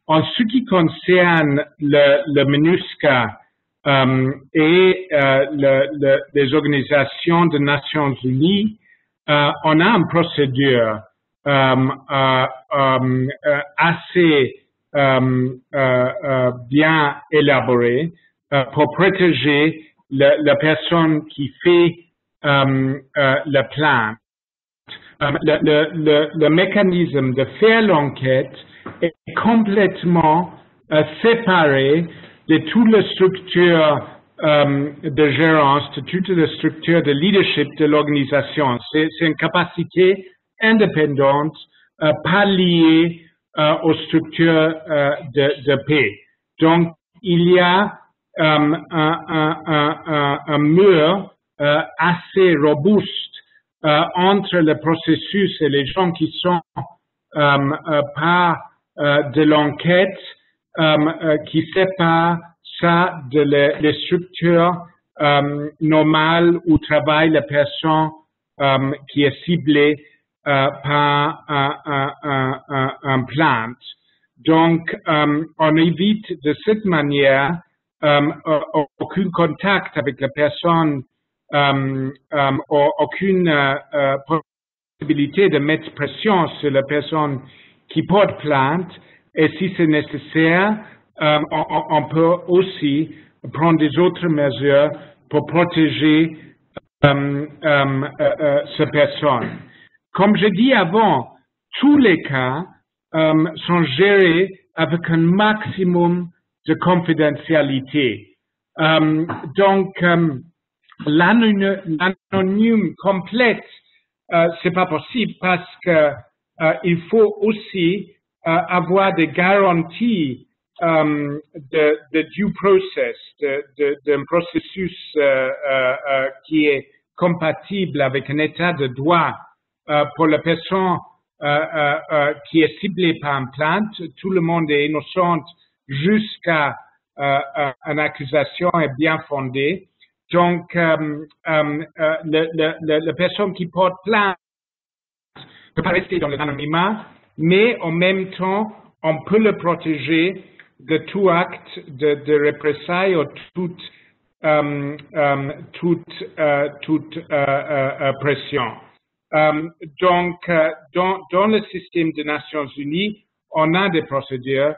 En ce qui concerne le MINUSCA et les organisations des Nations Unies, on a une procédure assez bien élaborée pour protéger la personne qui fait la plainte. Le mécanisme de faire l'enquête est complètement séparé de toutes les structures de gérance, de toutes les structures de leadership de l'organisation. C'est une capacité indépendante, pas liée aux structures de paix. Donc, il y a un mur assez robuste entre le processus et les gens qui sont pas de l'enquête, qui séparent ça de les structures normales où travaille la personne qui est ciblée par un plainte. Donc, on évite de cette manière aucun contact avec la personne, aucune possibilité de mettre pression sur la personne qui porte plainte. Et si c'est nécessaire, on peut aussi prendre des autres mesures pour protéger cette personne. Comme je dis avant, tous les cas sont gérés avec un maximum de confidentialité. Donc, l'anonyme complète, c'est pas possible parce que il faut aussi avoir des garanties de due process, d'un processus qui est compatible avec un état de droit pour la personne qui est ciblée par une plainte. Tout le monde est innocent jusqu'à une accusation est bien fondée. Donc, la personne qui porte plainte ne peut pas rester dans l'anonymat, mais en même temps, on peut le protéger de tout acte de représailles ou toute pression. Donc, dans le système des Nations Unies, on a des procédures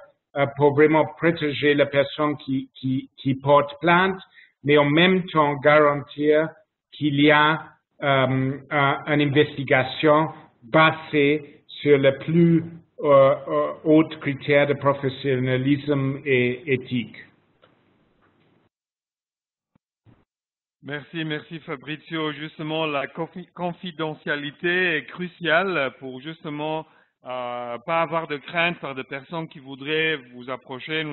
pour vraiment protéger la personne qui porte plainte, mais en même temps garantir qu'il y a une investigation basée sur le plus haut critère de professionnalisme et éthique. Merci Fabrizio. Justement, la confidentialité est cruciale pour justement pas avoir de crainte par des personnes qui voudraient nous approcher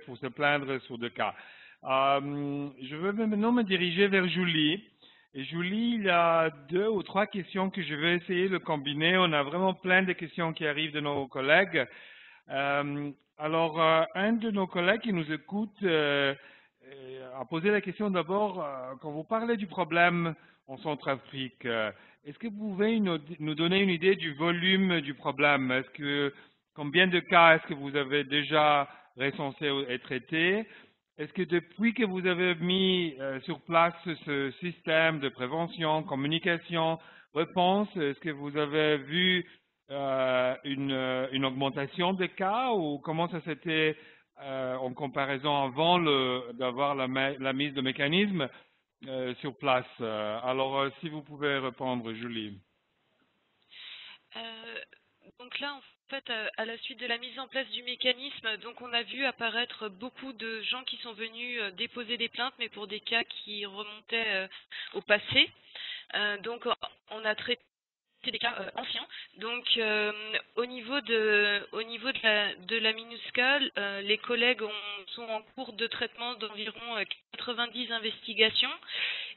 pour se plaindre sur des cas. Je veux maintenant me diriger vers Julie. Et Julie, il y a 2 ou 3 questions que je vais essayer de combiner. On a vraiment plein de questions qui arrivent de nos collègues. Alors, un de nos collègues qui nous écoute a posé la question d'abord, quand vous parlez du problème en Centrafrique, est-ce que vous pouvez nous donner une idée du volume du problème? Combien de cas est-ce que vous avez déjà recensés et traités? Est-ce que depuis que vous avez mis sur place ce système de prévention, communication, réponse, est-ce que vous avez vu une augmentation des cas ou comment ça s'était en comparaison avant d'avoir la mise de mécanismes sur place? Alors, si vous pouvez répondre, Julie. Donc là, en fait, à la suite de la mise en place du mécanisme, donc on a vu apparaître beaucoup de gens qui sont venus déposer des plaintes, mais pour des cas qui remontaient au passé. Donc, on a traité des cas anciens. Donc, au niveau de la MINUSCA, les collègues sont en cours de traitement d'environ 90 investigations.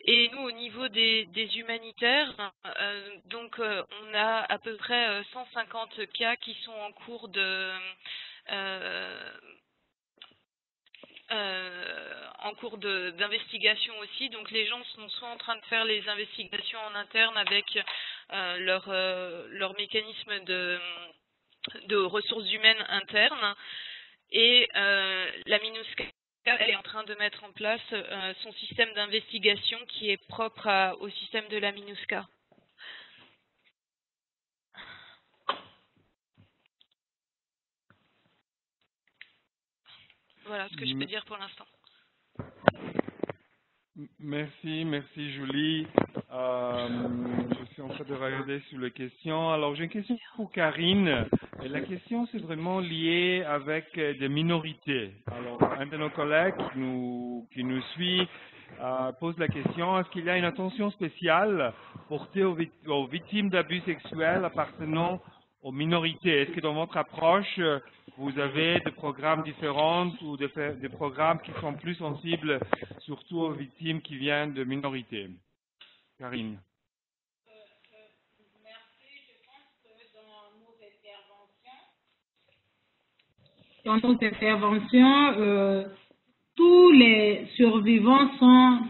Et nous, au niveau des humanitaires, donc on a à peu près 150 cas qui sont en cours d'investigation aussi. Donc les gens sont soit en train de faire les investigations en interne avec leur mécanisme de ressources humaines internes, et la MINUSCA, elle est en train de mettre en place son système d'investigation qui est propre au système de la MINUSCA. Voilà ce que je peux dire pour l'instant. Merci Julie. Je suis en train de regarder sur les questions. Alors j'ai une question pour Karine. Et la question c'est vraiment lié avec des minorités. Alors un de nos collègues qui nous suit pose la question, est-ce qu'il y a une attention spéciale portée aux victimes d'abus sexuels appartenant aux minorités? Est-ce que dans votre approche, vous avez des programmes différents ou des programmes qui sont plus sensibles surtout aux victimes qui viennent de minorités? Karine. Merci. Je pense que dans nos interventions, tous les survivants sont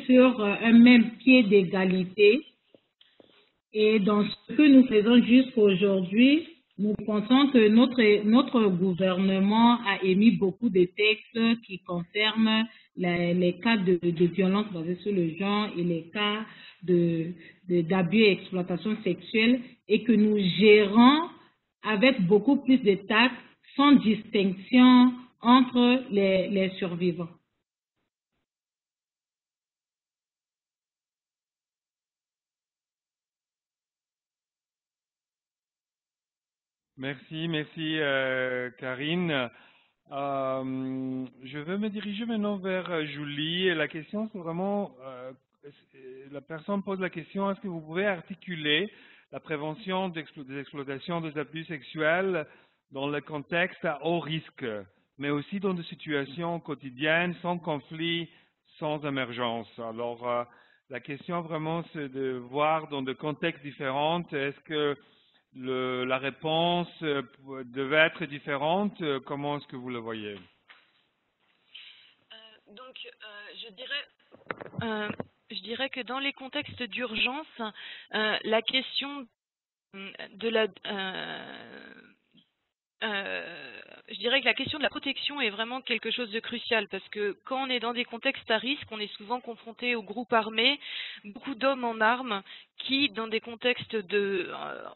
sur un même pied d'égalité. Et dans ce que nous faisons jusqu'aujourd'hui, nous pensons que notre gouvernement a émis beaucoup de textes qui concernent les cas de violence basée sur le genre et les cas d'abus et exploitation sexuelle, et que nous gérons avec beaucoup plus de tact, sans distinction entre les survivants. Merci Karine. Je vais me diriger maintenant vers Julie. Et la question, c'est vraiment, la personne pose la question, est-ce que vous pouvez articuler la prévention des exploitations des abus sexuels dans le contexte à haut risque, mais aussi dans des situations quotidiennes, sans conflit, sans émergence? Alors, la question vraiment, c'est de voir dans des contextes différents, est-ce que la réponse devait être différente? Comment est-ce que vous le voyez? Donc, je dirais que dans les contextes d'urgence, la question de la je dirais que la question de la protection est vraiment quelque chose de crucial, parce que quand on est dans des contextes à risque, on est souvent confronté aux groupes armés, beaucoup d'hommes en armes qui, dans des contextes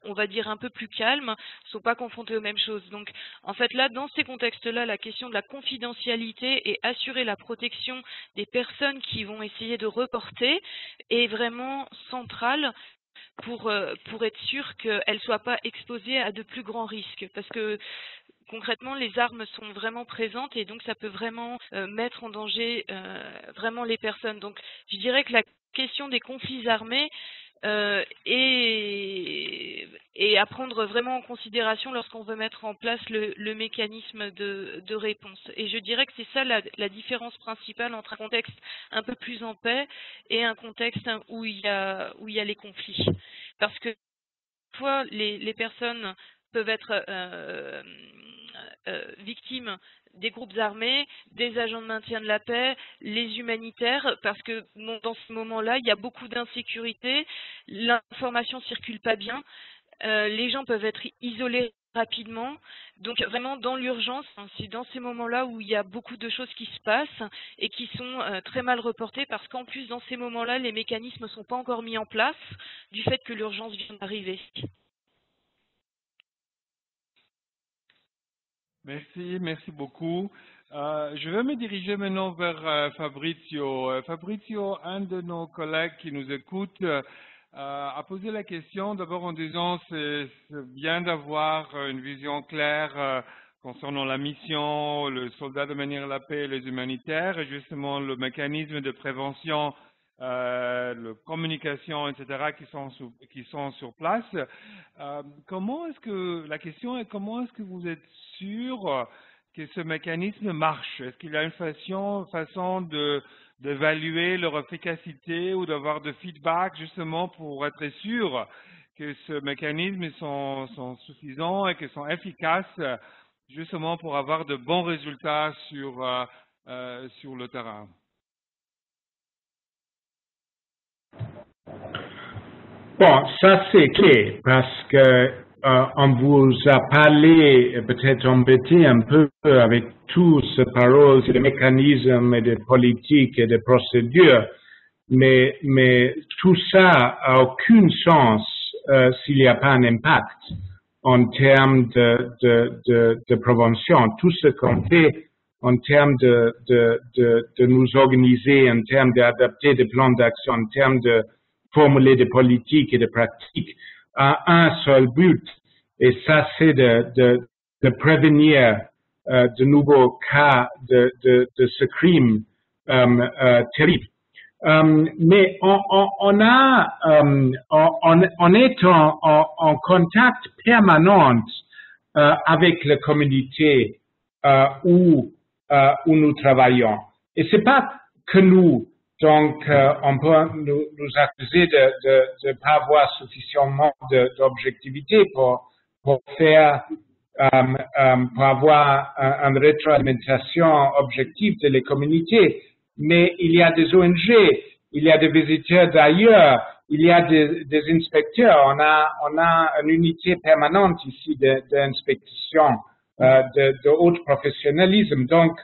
on va dire un peu plus calmes, sont pas confrontés aux mêmes choses. Donc, en fait, là, dans ces contextes-là, la question de la confidentialité et assurer la protection des personnes qui vont essayer de reporter est vraiment centrale pour être sûr qu'elles ne soient pas exposées à de plus grands risques. Parce que concrètement, les armes sont vraiment présentes et donc ça peut vraiment mettre en danger vraiment les personnes. Donc, je dirais que la question des conflits armés et à prendre vraiment en considération lorsqu'on veut mettre en place le mécanisme de réponse. Et je dirais que c'est ça la différence principale entre un contexte un peu plus en paix et un contexte où il y a les conflits. Parce que parfois, les personnes peuvent être victimes des groupes armés, des agents de maintien de la paix, les humanitaires, parce que dans ce moment-là, il y a beaucoup d'insécurité, l'information circule pas bien, les gens peuvent être isolés rapidement. Donc vraiment dans l'urgence, c'est dans ces moments-là où il y a beaucoup de choses qui se passent et qui sont très mal reportées parce qu'en plus dans ces moments-là, les mécanismes ne sont pas encore mis en place du fait que l'urgence vient d'arriver. Merci beaucoup. Je vais me diriger maintenant vers Fabrizio. Fabrizio, un de nos collègues qui nous écoute, a posé la question d'abord en disant c'est bien d'avoir une vision claire concernant la mission, le soldat de manière la paix et les humanitaires, et justement le mécanisme de prévention, la communication, etc., qui sont sur place. La question est comment est-ce que vous êtes sûr que ce mécanisme marche? Est-ce qu'il y a une façon d'évaluer leur efficacité ou d'avoir de feedback justement pour être sûr que ce mécanisme sont suffisants et qu'ils sont efficaces justement pour avoir de bons résultats sur le terrain? Bon, ça c'est clé parce que on vous a parlé, peut-être embêté un peu avec tout ce parole sur les mécanismes et des politiques et des procédures, mais tout ça a aucun sens s'il n'y a pas un impact en termes de prévention. Tout ce qu'on fait en termes de nous organiser, en termes d'adapter des plans d'action, en termes de formuler des politiques et des pratiques a un seul but, et ça c'est de prévenir de nouveaux cas de ce crime terrible. Mais on est en contact permanent avec la communauté où nous travaillons. Et c'est pas que nous. Donc, on peut nous accuser de ne pas avoir suffisamment d'objectivité pour faire, pour avoir une rétroalimentation objective de les communautés. Mais il y a des ONG, il y a des visiteurs d'ailleurs, il y a des inspecteurs. On a une unité permanente ici d'inspection, de haut professionnalisme. Donc,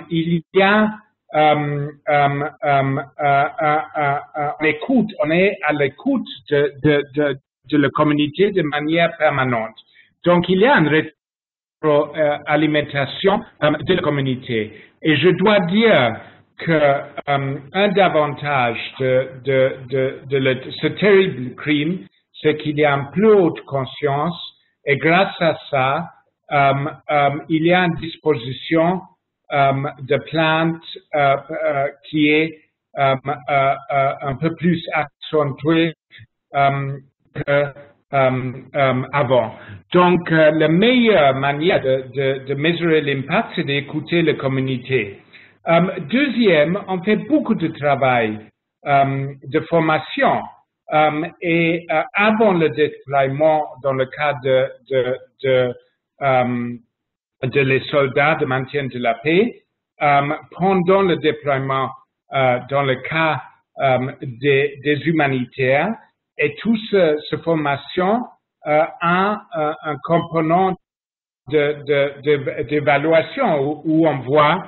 il y a on est à l'écoute de la communauté de manière permanente. Donc, il y a une rétroalimentation de la communauté. Et je dois dire que un davantage de ce terrible crime, c'est qu'il y a une plus haute conscience et grâce à ça, il y a une disposition de plainte qui est un peu plus accentuée qu'avant. Donc, la meilleure manière de mesurer l'impact, c'est d'écouter la communauté. Deuxième, on fait beaucoup de travail de formation et avant le déploiement dans le cas de les soldats de maintien de la paix, pendant le déploiement dans le cas des humanitaires, et toute cette formation a un component d'évaluation où on voit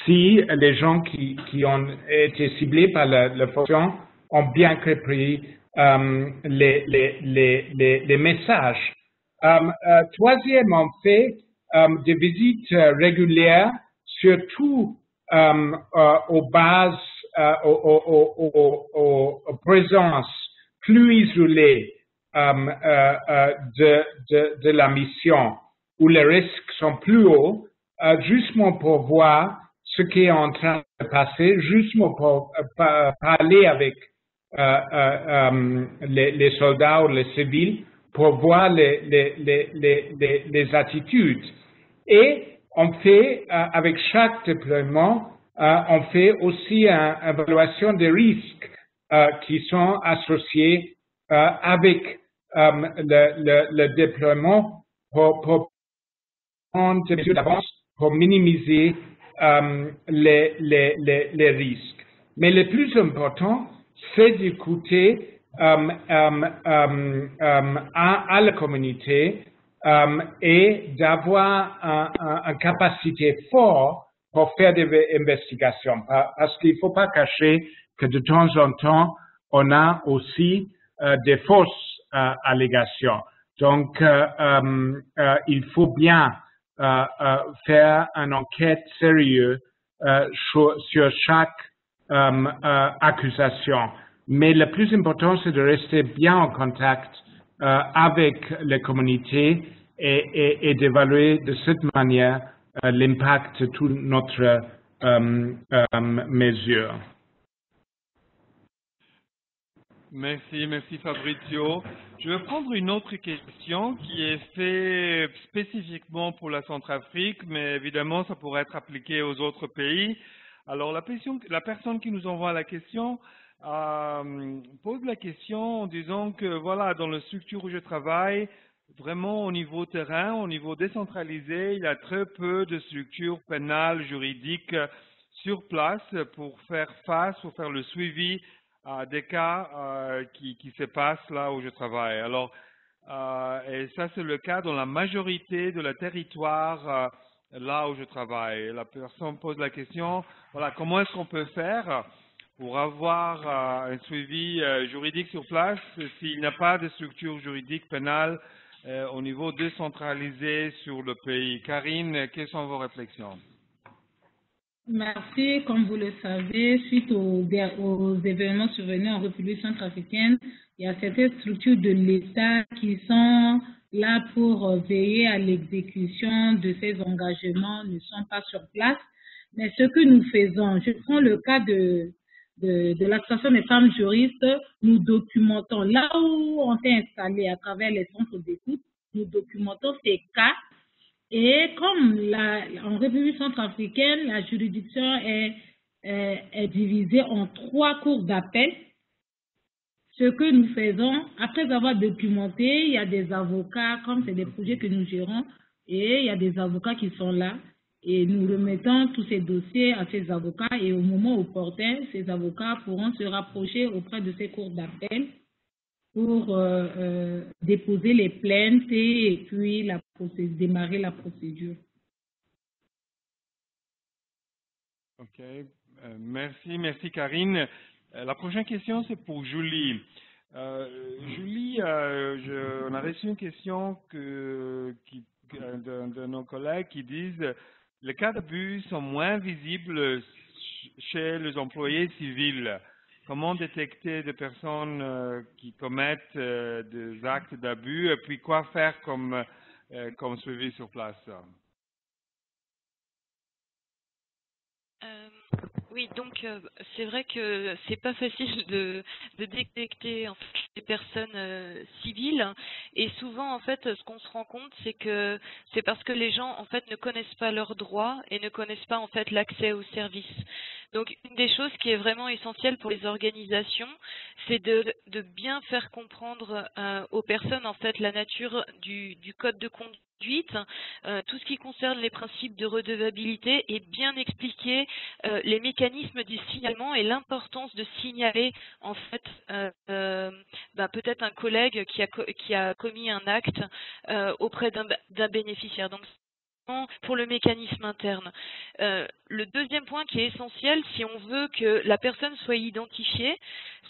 si les gens qui ont été ciblés par la formation ont bien compris les messages. Troisième, on fait des visites régulières, surtout aux bases, aux présences plus isolées de la mission, où les risques sont plus hauts, justement pour voir ce qui est en train de passer, justement pour parler avec les soldats ou les civils, pour voir les attitudes. Et on fait, avec chaque déploiement, on fait aussi une évaluation des risques qui sont associés avec le déploiement pour prendre des mesures d'avance pour minimiser les risques. Mais le plus important, c'est d'écouter à la communauté et d'avoir une capacité forte pour faire des investigations. Parce qu'il ne faut pas cacher que de temps en temps, on a aussi des fausses allégations. Donc, il faut bien faire une enquête sérieuse sur chaque accusation. Mais le plus important, c'est de rester bien en contact avec les communautés et d'évaluer de cette manière l'impact de toute notre mesure. Merci Fabrizio. Je vais prendre une autre question qui est faite spécifiquement pour la Centrafrique, mais évidemment ça pourrait être appliqué aux autres pays. Alors la personne qui nous envoie la question pose la question en disant que voilà, dans la structure où je travaille, vraiment au niveau terrain, au niveau décentralisé, il y a très peu de structures pénales, juridiques sur place pour faire face, pour faire le suivi des cas qui se passent là où je travaille. Alors, et ça c'est le cas dans la majorité de la territoire là où je travaille. La personne pose la question, voilà, comment est-ce qu'on peut faire pour avoir un suivi juridique sur place s'il n'y a pas de structure juridique pénale au niveau décentralisé sur le pays. Karine, quelles sont vos réflexions? Merci. Comme vous le savez, suite aux événements survenus en République centrafricaine, il y a certaines structures de l'État qui sont là pour veiller à l'exécution de ces engagements, ne sont pas sur place. Mais ce que nous faisons, je prends le cas de l'association des femmes juristes, nous documentons là où on est installé à travers les centres d'écoute, nous documentons ces cas. Et comme en République centrafricaine, la juridiction est divisée en 3 cours d'appel, ce que nous faisons, après avoir documenté, il y a des avocats, comme c'est des projets que nous gérons, et il y a des avocats qui sont là, et nous remettons tous ces dossiers à ces avocats, et au moment opportun, ces avocats pourront se rapprocher auprès de ces cours d'appel pour déposer les plaintes et puis démarrer la procédure. Ok, merci Karine. La prochaine question c'est pour Julie. Julie, on a reçu une question de nos collègues qui disent les cas d'abus sont moins visibles chez les employés civils. Comment détecter des personnes qui commettent des actes d'abus et puis quoi faire comme suivi sur place? Oui, donc c'est vrai que c'est pas facile de détecter en fait, les personnes civiles, et souvent en fait ce qu'on se rend compte c'est que c'est parce que les gens en fait ne connaissent pas leurs droits et ne connaissent pas en fait l'accès aux services. Donc une des choses qui est vraiment essentielle pour les organisations, c'est de bien faire comprendre aux personnes en fait la nature du code de conduite, tout ce qui concerne les principes de redevabilité, et bien expliquer les mécanismes du signalement et l'importance de signaler en fait peut-être un collègue qui a commis un acte auprès d'un bénéficiaire. Donc pour le mécanisme interne. Le deuxième point qui est essentiel, si on veut que la personne soit identifiée,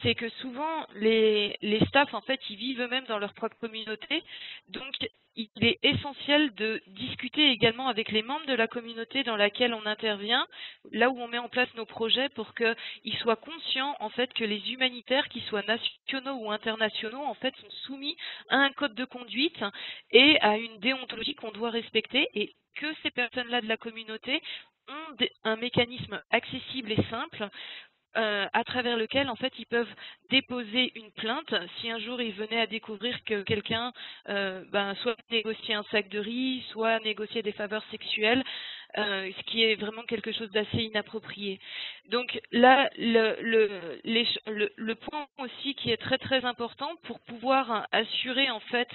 c'est que souvent les staffs, en fait, ils vivent eux-mêmes dans leur propre communauté. Donc, il est essentiel de discuter également avec les membres de la communauté dans laquelle on intervient, là où on met en place nos projets, pour qu'ils soient conscients, en fait, que les humanitaires, qu'ils soient nationaux ou internationaux, en fait, sont soumis à un code de conduite et à une déontologie qu'on doit respecter, et que ces personnes-là de la communauté ont un mécanisme accessible et simple à travers lequel, en fait, ils peuvent déposer une plainte si un jour ils venaient à découvrir que quelqu'un soit négociait un sac de riz, soit négociait des faveurs sexuelles, ce qui est vraiment quelque chose d'assez inapproprié. Donc là, le point aussi qui est très très important pour pouvoir assurer, en fait,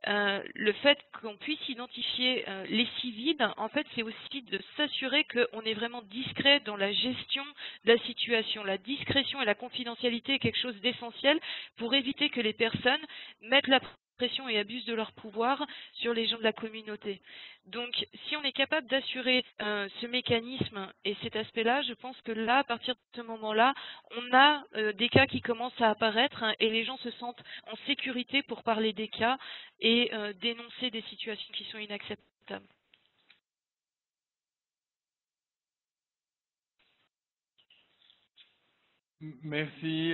le fait qu'on puisse identifier les civils, en fait, c'est aussi de s'assurer qu'on est vraiment discret dans la gestion de la situation. La discrétion et la confidentialité est quelque chose d'essentiel pour éviter que les personnes mettent la pression et abusent de leur pouvoir sur les gens de la communauté. Donc, si on est capable d'assurer ce mécanisme et cet aspect-là, je pense que là, à partir de ce moment-là, on a des cas qui commencent à apparaître, et les gens se sentent en sécurité pour parler des cas et dénoncer des situations qui sont inacceptables. Merci,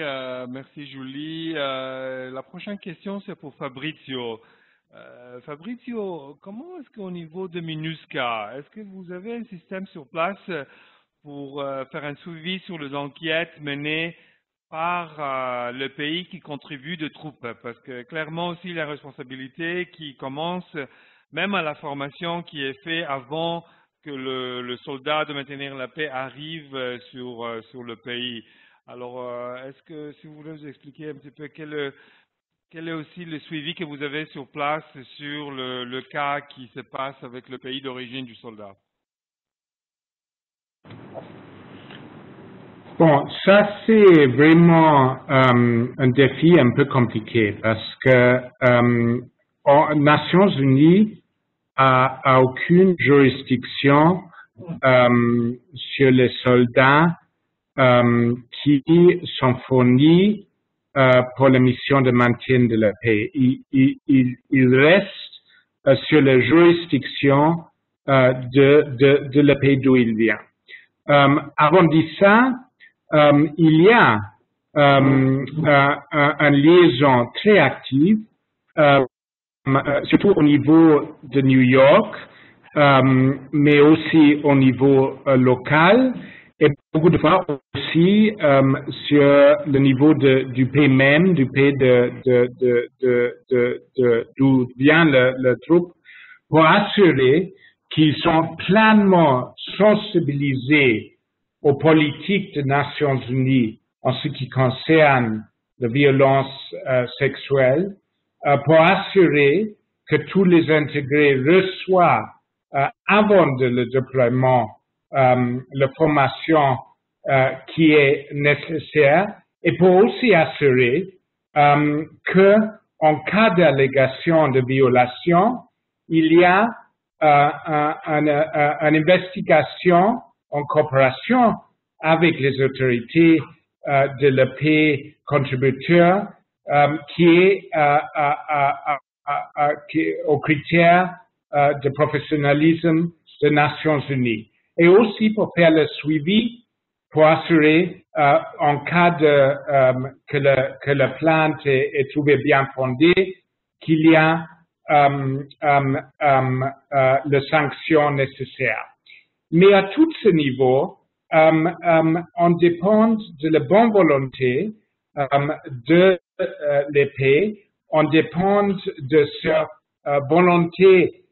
merci Julie. La prochaine question, c'est pour Fabrizio. Fabrizio, comment est-ce qu'au niveau de MINUSCA, est-ce que vous avez un système sur place pour faire un suivi sur les enquêtes menées par le pays qui contribue de troupes? Parce que clairement aussi la responsabilité qui commence même à la formation qui est faite avant que le soldat de maintenir la paix arrive sur le pays. Alors, est-ce que, si vous voulez nous expliquer un petit peu quel est aussi le suivi que vous avez sur place sur le cas qui se passe avec le pays d'origine du soldat? Bon, ça c'est vraiment un défi un peu compliqué parce que Nations Unies a aucune juridiction sur les soldats qui sont fournis pour la mission de maintien de la paix. Il reste sur la juridiction de la pays d'où il vient. Avant de ça, il y a une liaison très active, surtout au niveau de New York, mais aussi au niveau local, et beaucoup de fois aussi sur le niveau du pays même, du pays d'où vient le troupe, pour assurer qu'ils sont pleinement sensibilisés aux politiques des Nations Unies en ce qui concerne la violence sexuelle, pour assurer que tous les intégrés reçoivent avant le déploiement la formation qui est nécessaire, et pour aussi assurer que en cas d'allégation de violation, il y a une investigation en coopération avec les autorités de la paix contributeurs qui est aux critères de professionnalisme des Nations Unies. Et aussi pour faire le suivi, pour assurer en cas que la plainte est trouvée bien fondée, qu'il y a les sanctions nécessaires. Mais à tous ces niveaux, on dépend de la bonne volonté de l'épée, on dépend de sa volonté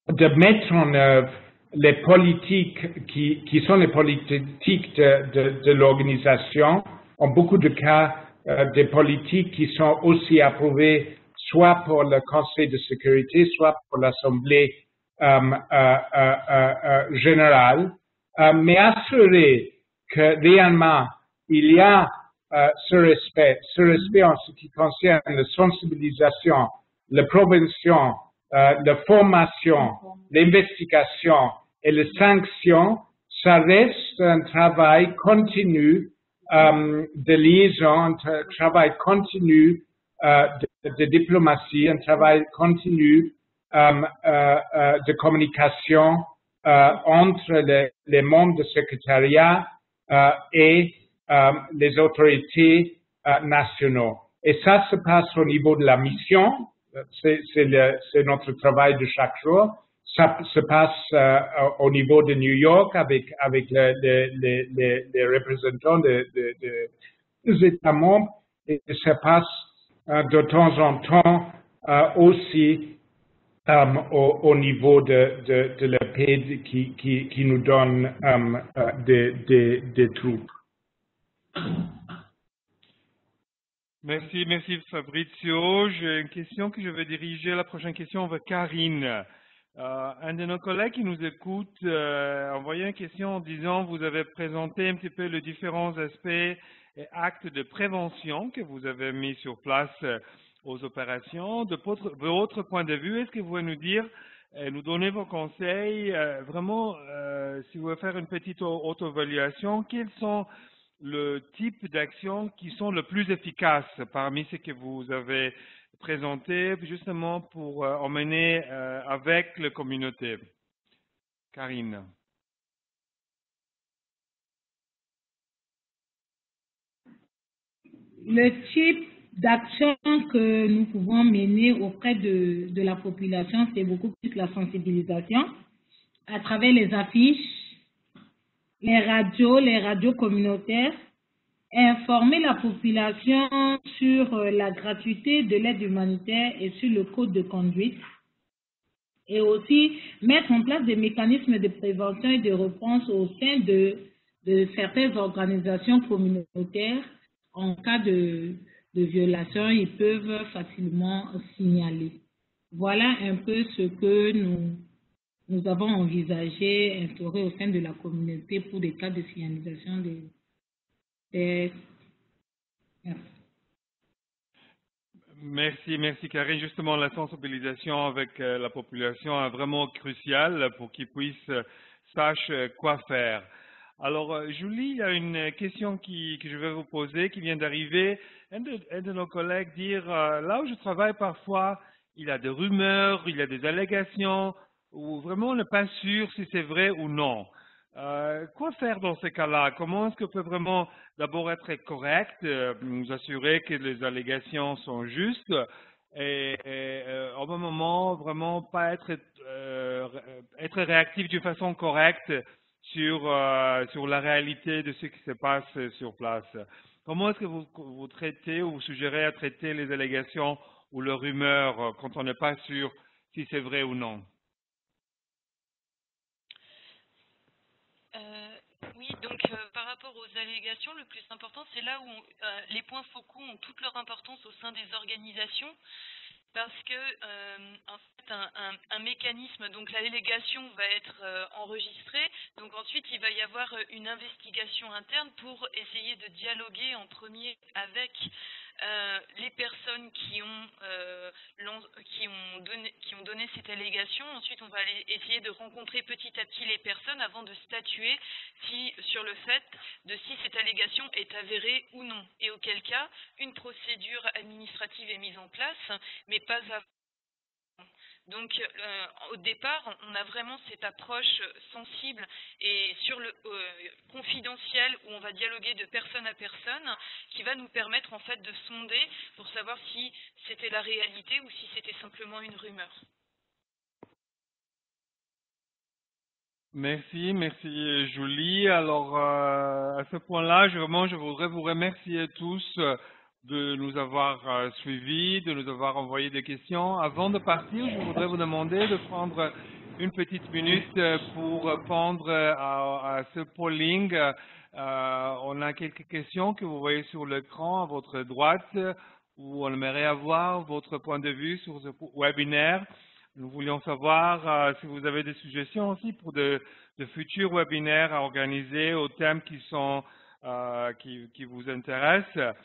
de mettre en œuvre les politiques qui sont les politiques de l'organisation. En beaucoup de cas, des politiques qui sont aussi approuvées soit pour le Conseil de sécurité, soit pour l'Assemblée générale, mais assurer que réellement il y a ce respect en ce qui concerne la sensibilisation, la prévention, la formation, l'investigation et les sanctions, ça reste un travail continu de liaison, un travail continu de diplomatie, un travail continu de communication entre les membres du secrétariat et les autorités nationaux. Et ça se passe au niveau de la mission, c'est notre travail de chaque jour. Ça se passe au niveau de New York avec les représentants des États membres, et ça passe de temps en temps aussi au niveau de la paix qui nous donne des troupes. Merci Fabrizio. J'ai une question que je vais diriger, la prochaine question vers Karine. Un de nos collègues qui nous écoute a envoyé une question en disant: vous avez présenté un petit peu les différents aspects et actes de prévention que vous avez mis sur place aux opérations. De votre point de vue, est-ce que vous pouvez nous dire, nous donner vos conseils, vraiment, si vous voulez faire une petite auto-évaluation, quels sont le type d'actions qui sont le plus efficaces parmi ce que vous avez présenté, justement pour emmener avec la communauté? Karine. Le type d'action que nous pouvons mener auprès de la population, c'est beaucoup plus la sensibilisation à travers les affiches, les radios communautaires, informer la population sur la gratuité de l'aide humanitaire et sur le code de conduite, et aussi mettre en place des mécanismes de prévention et de réponse au sein de certaines organisations communautaires. En cas de violation, ils peuvent facilement signaler. Voilà un peu ce que nous avons envisagé instaurer au sein de la communauté pour des cas de signalisation des... Merci Karine. Justement, la sensibilisation avec la population est vraiment cruciale pour qu'ils puissent sacher quoi faire. Alors, Julie, il y a une question que je vais vous poser qui vient d'arriver. Un de nos collègues dire, là où je travaille parfois, il y a des rumeurs, il y a des allégations, où vraiment on n'est pas sûr si c'est vrai ou non. Quoi faire dans ces cas-là? Comment est-ce qu'on peut vraiment d'abord être correct, nous assurer que les allégations sont justes et au même moment vraiment pas être réactif d'une façon correcte sur la réalité de ce qui se passe sur place? Comment est-ce que vous traitez ou vous suggérez à traiter les allégations ou les rumeurs quand on n'est pas sûr si c'est vrai ou non? Oui, donc par rapport aux allégations, le plus important, c'est là où les points focaux ont toute leur importance au sein des organisations, parce que en fait, un mécanisme, donc l'allégation va être enregistrée, donc ensuite il va y avoir une investigation interne pour essayer de dialoguer en premier avec les personnes qui ont donné cette allégation. Ensuite, on va aller essayer de rencontrer petit à petit les personnes avant de statuer sur le fait de si cette allégation est avérée ou non. Et auquel cas, une procédure administrative est mise en place, mais pas avant. Donc, au départ, on a vraiment cette approche sensible et confidentielle où on va dialoguer de personne à personne, qui va nous permettre en fait de sonder pour savoir si c'était la réalité ou si c'était simplement une rumeur. Merci Julie. Alors, à ce point-là, je voudrais vous remercier tous de nous avoir suivis, de nous avoir envoyé des questions. Avant de partir, je voudrais vous demander de prendre une petite minute pour répondre à ce polling. On a quelques questions que vous voyez sur l'écran à votre droite, où on aimerait avoir votre point de vue sur ce webinaire. Nous voulions savoir si vous avez des suggestions aussi pour de futurs webinaires à organiser aux thèmes qui vous intéressent.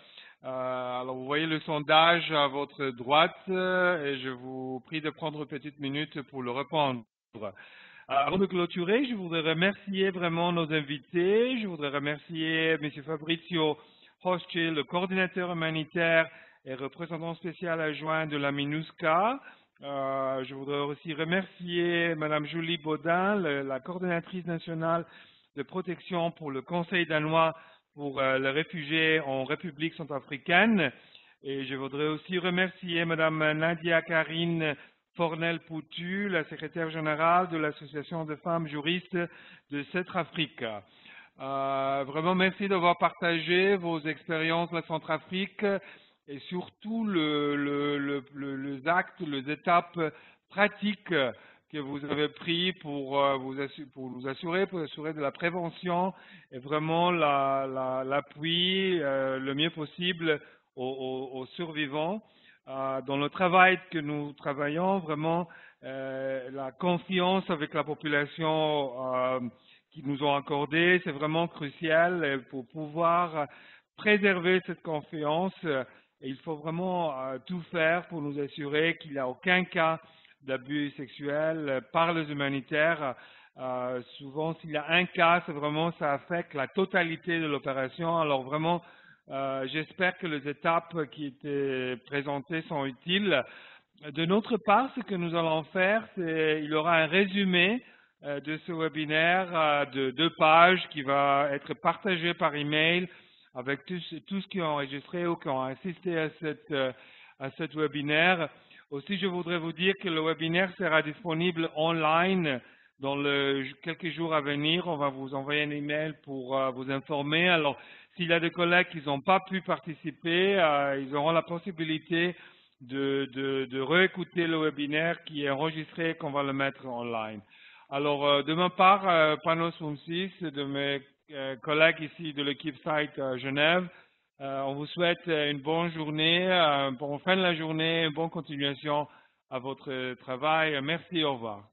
Alors, vous voyez le sondage à votre droite et je vous prie de prendre une petite minute pour le répondre. Avant de clôturer, je voudrais remercier vraiment nos invités. Je voudrais remercier M. Fabrizio Hosce, le coordinateur humanitaire et représentant spécial adjoint de la MINUSCA. Je voudrais aussi remercier Mme Julie Baudin, la coordinatrice nationale de protection pour le Conseil danois pour les réfugiés en République centrafricaine. Et je voudrais aussi remercier Mme Nadia Karine Fornel-Poutu, la secrétaire générale de l'Association de femmes juristes de Centrafrique. Vraiment merci d'avoir partagé vos expériences de la Centrafrique et surtout les actes, les étapes pratiques que vous avez pris pour nous assurer de la prévention et vraiment l'appui le mieux possible aux survivants. Dans le travail que nous travaillons, vraiment la confiance avec la population qui nous ont accordé, c'est vraiment crucial pour pouvoir préserver cette confiance. Et il faut vraiment tout faire pour nous assurer qu'il n'y a aucun cas d'abus sexuels par les humanitaires. Souvent, s'il y a un cas, c'est vraiment ça affecte la totalité de l'opération. Alors vraiment, j'espère que les étapes qui étaient présentées sont utiles. De notre part, ce que nous allons faire, c'est il y aura un résumé de ce webinaire de 2 pages qui va être partagé par email avec tous qui ont enregistré ou qui ont assisté à cet webinaire. Aussi, je voudrais vous dire que le webinaire sera disponible online dans quelques jours à venir. On va vous envoyer un email pour vous informer. Alors, s'il y a des collègues qui n'ont pas pu participer, ils auront la possibilité de réécouter le webinaire qui est enregistré et qu'on va le mettre online. Alors, de ma part, Panos Founsis, de mes collègues ici de l'équipe Site à Genève, on vous souhaite une bonne journée, une bonne fin de la journée, une bonne continuation à votre travail. Merci, au revoir.